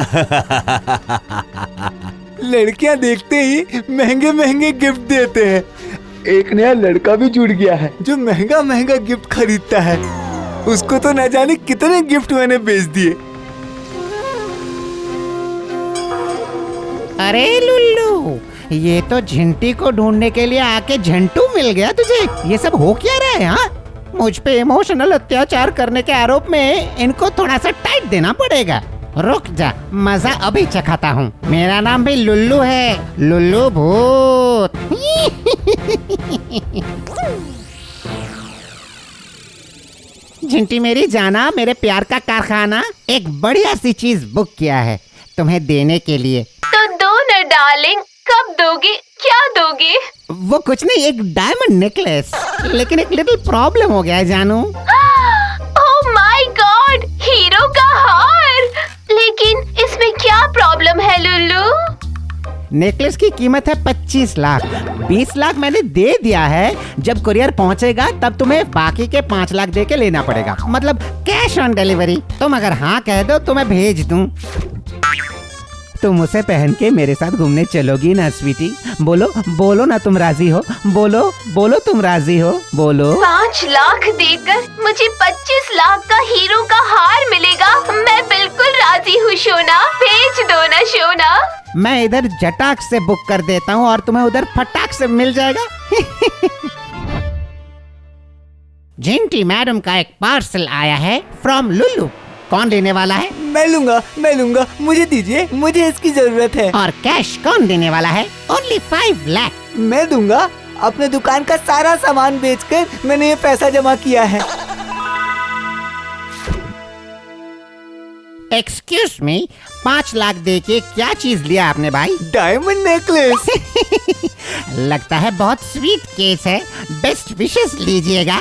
लड़कियाँ देखते ही महंगे महंगे गिफ्ट देते हैं। एक नया लड़का भी जुड़ गया है जो महंगा महंगा गिफ्ट खरीदता है। उसको तो न जाने कितने गिफ्ट मैंने बेच दिए। अरे लुल्लू, ये तो झिंटी को ढूंढने के लिए आके झंटू मिल गया तुझे। ये सब हो क्या रहा है? हाँ, मुझ पे इमोशनल अत्याचार करने के आरोप में इनको थोड़ा सा टाइट देना पड़ेगा। रुक जा, मजा अभी चखाता हूँ। मेरा नाम भी लुल्लू है, लुल्लू भूत। झिंटी मेरी जाना, मेरे प्यार का कारखाना एक बढ़िया सी चीज बुक किया है तुम्हें देने के लिए। तो दो न डार्लिंग, कब दोगे, क्या दोगे? वो कुछ नहीं, एक डायमंड नेकलेस। लेकिन एक लिटिल प्रॉब्लम हो गया है जानू। ओह माय गॉड, हीरो का हार। लेकिन इसमें क्या प्रॉब्लम है लुल्लू? नेकलेस की कीमत है 25 लाख। 20 लाख मैंने दे दिया है। जब कुरियर पहुंचेगा तब तुम्हें बाकी के 5 लाख दे के लेना पड़ेगा, मतलब कैश ऑन डिलीवरी। तुम अगर हाँ कह दो तो मैं भेज दूं। तुम उसे पहन के मेरे साथ घूमने चलोगी ना स्वीटी? बोलो बोलो ना, तुम राजी हो? बोलो बोलो, तुम राजी हो? बोलो। 5 लाख देकर मुझे 25 लाख का हीरो का हार मिलेगा? मैं बिल्कुल राजी हूँ शोना, भेज दो ना शोना। मैं इधर जटाक से बुक कर देता हूँ और तुम्हें उधर फटाक से मिल जाएगा। झिंटी मैडम का एक पार्सल आया है फ्रॉम लुल्लू। कौन लेने वाला है? मैं लूंगा, मुझे दीजिए, मुझे इसकी जरूरत है। और कैश कौन देने वाला है? ओनली 5 लाख। मैं दूंगा, अपने दुकान का सारा सामान बेचकर मैंने ये पैसा जमा किया है। एक्सक्यूज मी, 5 लाख दे के क्या चीज लिया आपने भाई? Diamond necklace. लगता है बहुत स्वीट केस है। बेस्ट विशेस लीजिएगा।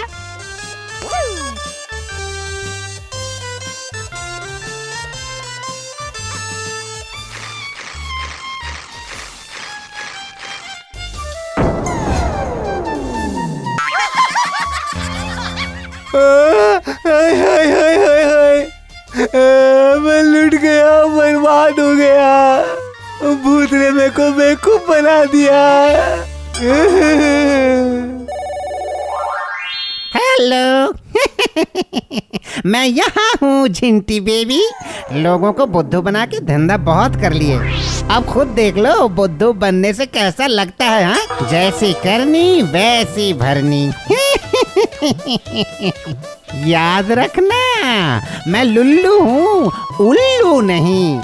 मैं लुट गया, बर्बाद हो गया। भूत ने मेरे को बेवकूफ बना दिया। हेलो। मैं यहाँ हूँ झिंटी बेबी। लोगों को बुद्धू बना के धंधा बहुत कर लिए। अब खुद देख लो बुद्धू बनने से कैसा लगता है। हाँ, जैसी करनी वैसी भरनी। याद रखना, मैं लुल्लू हूँ, उल्लू नहीं।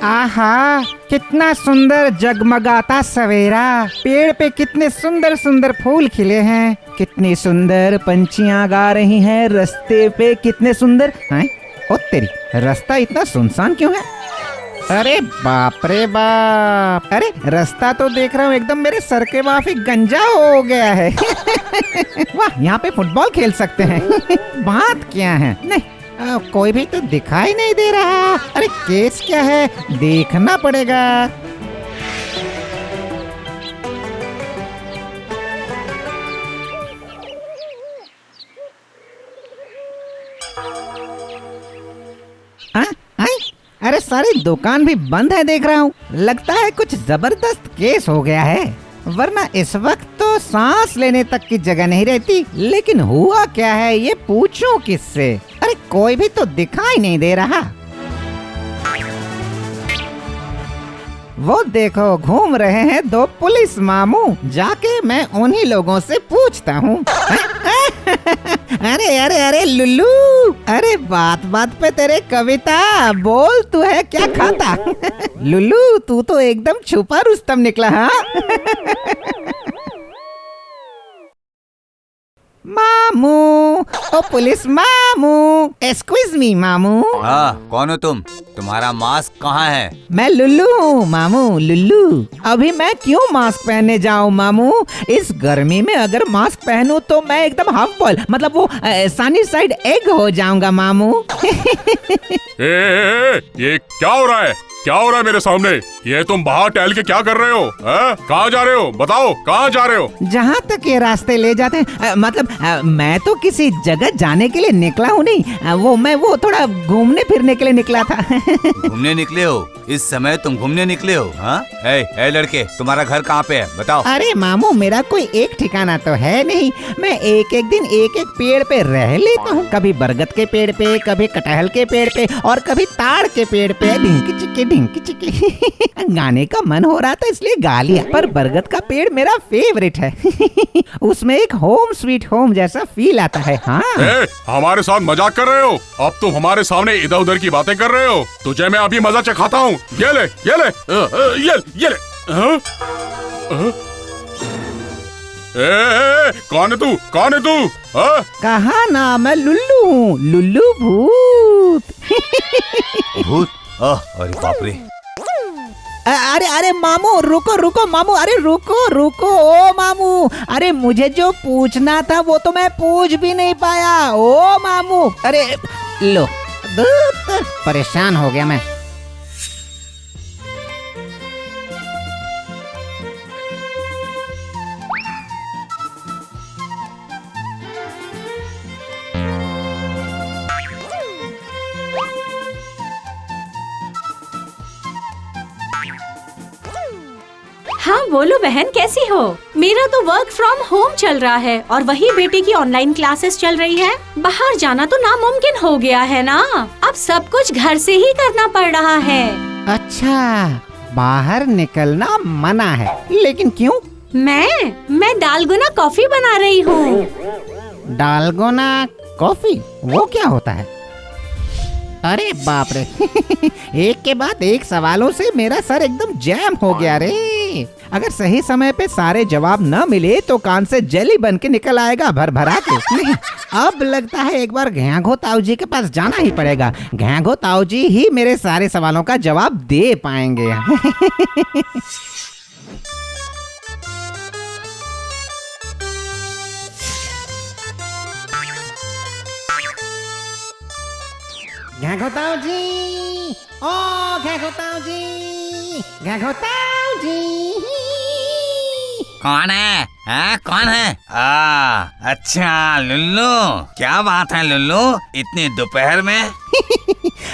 आहा, कितना सुंदर जगमगाता सवेरा। पेड़ पे कितने सुंदर सुंदर फूल खिले हैं, कितनी सुंदर पंछियां गा रही हैं। रास्ते पे कितने सुंदर हैं। ओ तेरी, रास्ता इतना सुनसान क्यों है? अरे बाप रे बाप, अरे रास्ता तो देख रहा हूँ एकदम मेरे सर के माफी गंजा हो गया है। वाह, यहाँ पे फुटबॉल खेल सकते हैं। बात क्या है? नहीं, कोई भी तो दिखाई नहीं दे रहा। अरे केस क्या है, देखना पड़ेगा। अरे सारी दुकान भी बंद है देख रहा हूँ। लगता है कुछ जबरदस्त केस हो गया है, वरना इस वक्त तो सांस लेने तक की जगह नहीं रहती। लेकिन हुआ क्या है ये पूछूं किससे? अरे कोई भी तो दिखाई नहीं दे रहा। वो देखो, घूम रहे हैं दो पुलिस मामू। जाके मैं उन्हीं लोगों से पूछता हूँ। अरे अरे अरे लुल्लू, अरे बात बात पे तेरे कविता बोल, तू है क्या खाता? लुल्लू, तू तो एकदम छुपा रुस्तम निकला। हाँ मामू, ओ पुलिस मामू, एक्सक्यूज मी मामू। हाँ, कौन हो तुम? तुम्हारा मास्क कहाँ है? मैं लुल्लू हूँ मामू, लुल्लू। अभी मैं क्यों मास्क पहनने जाऊँ मामू? इस गर्मी में अगर मास्क पहनूं तो मैं एकदम हाफ बॉयल, मतलब वो सनी साइड एग हो जाऊंगा मामू। ये क्या हो रहा है? क्या हो रहा है मेरे सामने? ये तुम बाहर टहल के क्या कर रहे हो? कहाँ जा रहे हो? बताओ, कहाँ जा रहे हो? जहाँ तक ये रास्ते ले जाते हैं, मतलब मैं तो किसी जगह जाने के लिए निकला हूँ नहीं। वो थोड़ा घूमने फिरने के लिए निकला था। घूमने निकले हो? इस समय तुम घूमने निकले हो? हाँ, ए लड़के, तुम्हारा घर कहाँ पे है? बताओ। अरे मामू, मेरा कोई एक ठिकाना तो है नहीं। मैं एक एक दिन एक एक पेड़ पे रह लेता हूँ। कभी बरगद के पेड़ पे, कभी कटहल के पेड़ पे, और कभी ताड़ के पेड़ पे। ढिंकी चिक्की ढिंकी चिक्की। गाने का मन हो रहा था इसलिए गा लिया। पर बरगद का पेड़ मेरा फेवरेट है। उसमें एक होम स्वीट होम जैसा फील आता है। हाँ, हमारे साथ मजाक कर रहे हो? अब तुम हमारे सामने इधर उधर की बातें कर रहे हो। तुझे मैं अभी मजा चखाता हूँ। ये ले, ये ले, ये ले। कौन है तू? कौन है तू? कहा ना, मैं लुल्लू हूँ, लुल्लू भूत। भूत? अरे बाप रे। अरे अरे मामू, रुको रुको मामू, अरे रुको रुको ओ मामू। अरे मुझे जो पूछना था वो तो मैं पूछ भी नहीं पाया ओ मामू। अरे लो, परेशान हो गया मैं। हाँ बोलो बहन, कैसी हो? मेरा तो वर्क फ्रॉम होम चल रहा है और वही बेटे की ऑनलाइन क्लासेस चल रही है। बाहर जाना तो नामुमकिन हो गया है ना। अब सब कुछ घर से ही करना पड़ रहा है। अच्छा, बाहर निकलना मना है, लेकिन क्यों? मैं दालगुना कॉफी बना रही हूँ। दालगुना कॉफी, वो क्या होता है? अरे बाप रे। एक के बाद एक सवालों से मेरा सर एकदम जैम हो गया रे। अगर सही समय पे सारे जवाब न मिले तो कान से जेली बन के निकल आएगा भर भरा के। नहीं, अब लगता है एक बार घ्यांघो ताऊ जी के पास जाना ही पड़ेगा। घ्यांघो ताऊ जी ही मेरे सारे सवालों का जवाब दे पाएंगे। घ्यांघो ताऊ जी, ओ घ्यांघो ताऊ जी, घ्यांघो ताऊ जी। कौन है? कौन है? अच्छा लुल्लू, क्या बात है लुल्लू, इतनी दोपहर में?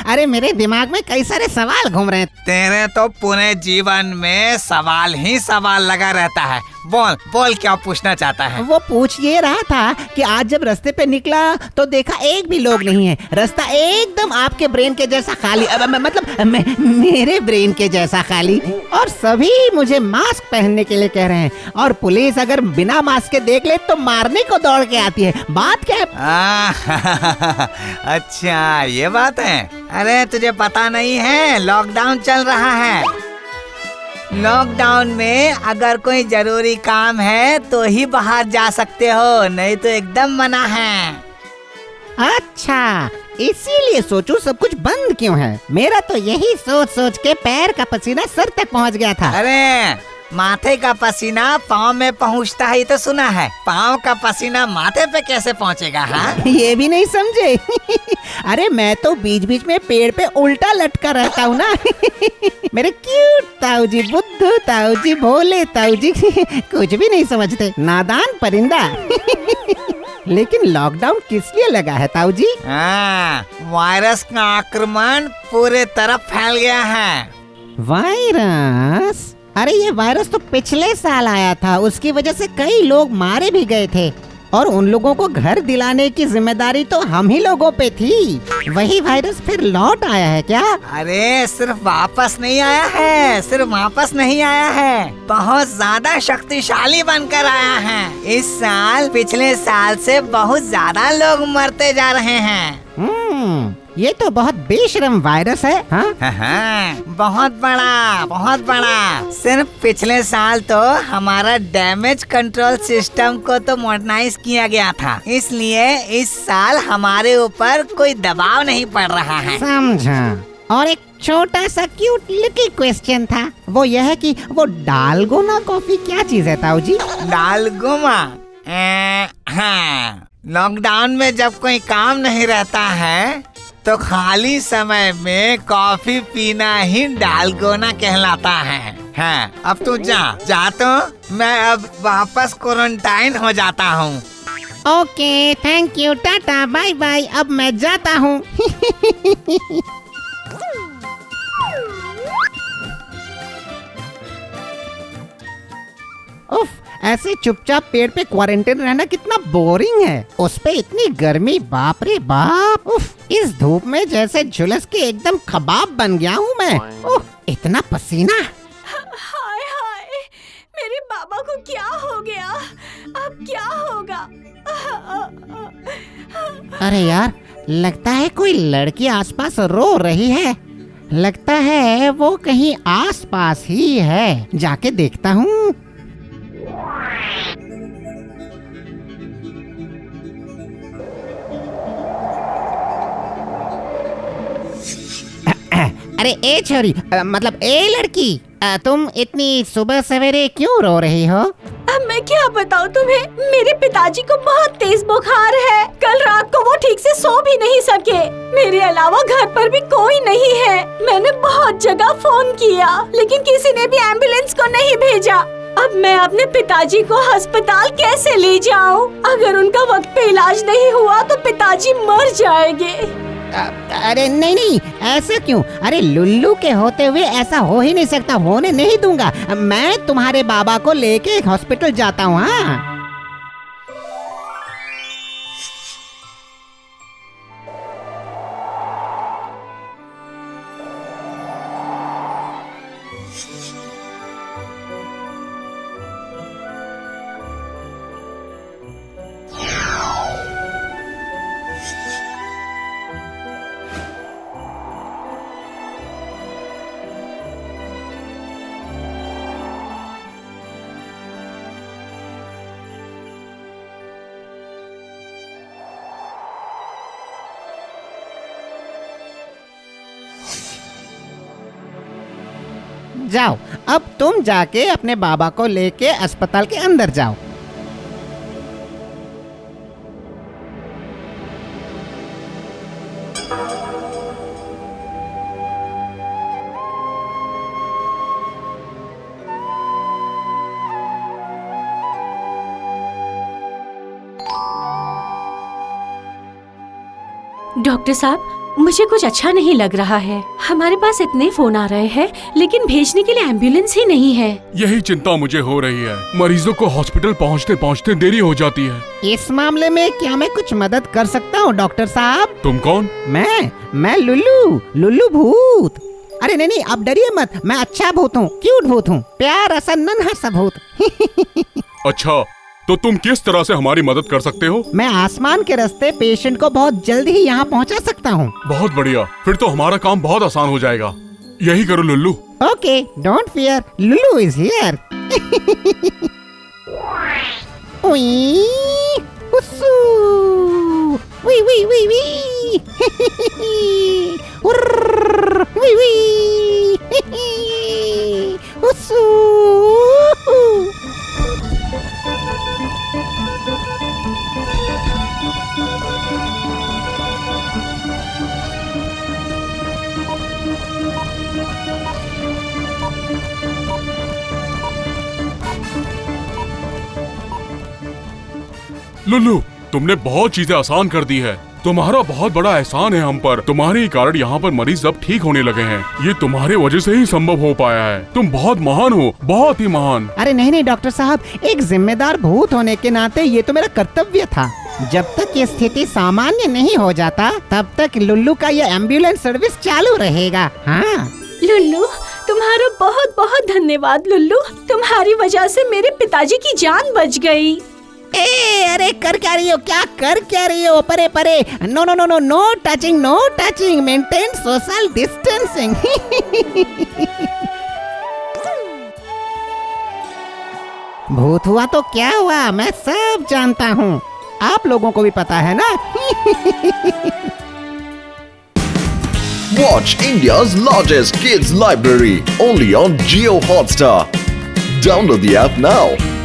अरे मेरे दिमाग में कई सारे सवाल घूम रहे हैं। तेरे तो पूरे जीवन में सवाल ही सवाल लगा रहता है। बोल बोल, क्या पूछना चाहता है? वो पूछ ये रहा था कि आज जब रास्ते पे निकला तो देखा एक भी लोग नहीं है। रास्ता एकदम आपके ब्रेन के जैसा खाली, मतलब मेरे ब्रेन के जैसा खाली, और सभी मुझे मास्क पहनने के लिए कह रहे हैं। और पुलिस अगर बिना मास्क के देख ले तो मारने को दौड़ के आती है। बात क्या है? अच्छा ये बात है। अरे तुझे पता नहीं है, लॉकडाउन चल रहा है। लॉकडाउन में अगर कोई जरूरी काम है तो ही बाहर जा सकते हो, नहीं तो एकदम मना है। अच्छा, इसीलिए सोचूं सब कुछ बंद क्यों है। मेरा तो यही सोच सोच के पैर का पसीना सर तक पहुंच गया था। अरे माथे का पसीना पाँव में पहुंचता है, ये तो सुना है। पाँव का पसीना माथे पे कैसे पहुंचेगा? हाँ ये भी नहीं समझे। अरे मैं तो बीच बीच में पेड़ पे उल्टा लटका रहता हूँ ना। मेरे क्यूट ताऊ जी, बुद्धू ताऊ जी, भोले ताऊ जी कुछ भी नहीं समझते, नादान परिंदा। लेकिन लॉकडाउन किस लिए लगा है ताऊ जी? वायरस का आक्रमण पूरे तरफ फैल गया है। वायरस? अरे ये वायरस तो पिछले साल आया था, उसकी वजह से कई लोग मारे भी गए थे और उन लोगों को घर दिलाने की जिम्मेदारी तो हम ही लोगों पे थी। वही वायरस फिर लौट आया है क्या? अरे सिर्फ वापस नहीं आया है, सिर्फ वापस नहीं आया है, बहुत ज्यादा शक्तिशाली बनकर आया है। इस साल पिछले साल से बहुत ज्यादा लोग मरते जा रहे हैं। ये तो बहुत बेशरम वायरस है। बहुत बड़ा। सिर्फ पिछले साल तो हमारा डैमेज कंट्रोल सिस्टम को तो मॉडर्नाइज किया गया था, इसलिए इस साल हमारे ऊपर कोई दबाव नहीं पड़ रहा है। समझा। और एक छोटा सा क्यूट लिटिल क्वेश्चन था, वो यह है कि वो डालगोना कॉफी क्या चीज है ताऊ जी? डालगोना? हाँ, लॉकडाउन में जब कोई काम नहीं रहता है तो खाली समय में कॉफी पीना ही डालगोना कहलाता है। हाँ, अब तू जा तो मैं अब वापस क्वारंटाइन हो जाता हूँ। Okay, thank you, tata, bye bye, अब मैं जाता हूँ। उफ, ऐसे चुपचाप पेड़ पे क्वारंटाइन रहना कितना बोरिंग है। उस पे इतनी गर्मी, बाप रे बाप। उफ, इस धूप में जैसे झुलस के एकदम कबाब बन गया हूँ मैं। उफ, इतना पसीना। हाय हाय, मेरे बाबा को क्या हो गया? अब क्या होगा? अरे यार, लगता है कोई लड़की आसपास रो रही है। लगता है वो कहीं आसपास ही है, जाके देखता हूँ। अरे ए छोरी, मतलब ए लड़की, तुम इतनी सुबह सवेरे क्यों रो रही हो? अब मैं क्या बताऊँ तुम्हें, मेरे पिताजी को बहुत तेज बुखार है। कल रात को वो ठीक से सो भी नहीं सके। मेरे अलावा घर पर भी कोई नहीं है। मैंने बहुत जगह फोन किया, लेकिन किसी ने भी एम्बुलेंस को नहीं भेजा। अब मैं अपने पिताजी को अस्पताल कैसे ले जाऊं? अगर उनका वक्त पे इलाज नहीं हुआ तो पिताजी मर जाएंगे। अरे नहीं, ऐसा क्यों? अरे लुल्लू के होते हुए ऐसा हो ही नहीं सकता, होने नहीं दूंगा। मैं तुम्हारे बाबा को लेके हॉस्पिटल जाता हूँ। हाँ, जाओ, अब तुम जाके अपने बाबा को लेके अस्पताल के अंदर जाओ। डॉक्टर साहब, मुझे कुछ अच्छा नहीं लग रहा है। हमारे पास इतने फोन आ रहे हैं, लेकिन भेजने के लिए एम्बुलेंस ही नहीं है। यही चिंता मुझे हो रही है। मरीजों को हॉस्पिटल पहुंचते पहुंचते देरी हो जाती है। इस मामले में क्या मैं कुछ मदद कर सकता हूँ डॉक्टर साहब? तुम कौन? मैं लुल्लू भूत। अरे नहीं, आप डरिए मत, मैं अच्छा भूत हूँ, क्यूट भूत हूँ, प्यारा सा नन्हा सा भूत। अच्छा, तो तुम किस तरह से हमारी मदद कर सकते हो? मैं आसमान के रास्ते पेशेंट को बहुत जल्दी ही यहाँ पहुँचा सकता हूँ। बहुत बढ़िया, फिर तो हमारा काम बहुत आसान हो जाएगा। यही करो Lullu. Okay, don't fear, Lullu is here. उई, हुस्सू, वी वी वी वी, उर्र, वी वी, हुस्सू। लुल्लू, तुमने बहुत चीजें आसान कर दी है। तुम्हारा बहुत बड़ा एहसान है हम पर। तुम्हारे ही कारण यहाँ पर मरीज अब ठीक होने लगे हैं। ये तुम्हारे वजह से ही संभव हो पाया है। तुम बहुत महान हो, बहुत ही महान। अरे नहीं नहीं डॉक्टर साहब, एक जिम्मेदार भूत होने के नाते ये तो मेरा कर्तव्य था। जब तक ये स्थिति सामान्य नहीं हो जाता तब तक लुल्लू का ये एम्बुलेंस सर्विस चालू रहेगा। हाँ लुल्लू, तुम्हारा बहुत बहुत धन्यवाद लुल्लू। तुम्हारी वजह से मेरे पिताजी की जान बच गई। अरे कर क्या रही हो, क्या कर क्या रही हो? परे परे, no no no no, no touching, no touching, maintain social distancing. भूत हुआ तो क्या हुआ, मैं सब जानता हूँ। आप लोगों को भी पता है ना। Watch India's largest kids library only on Jio Hotstar. Download the app now.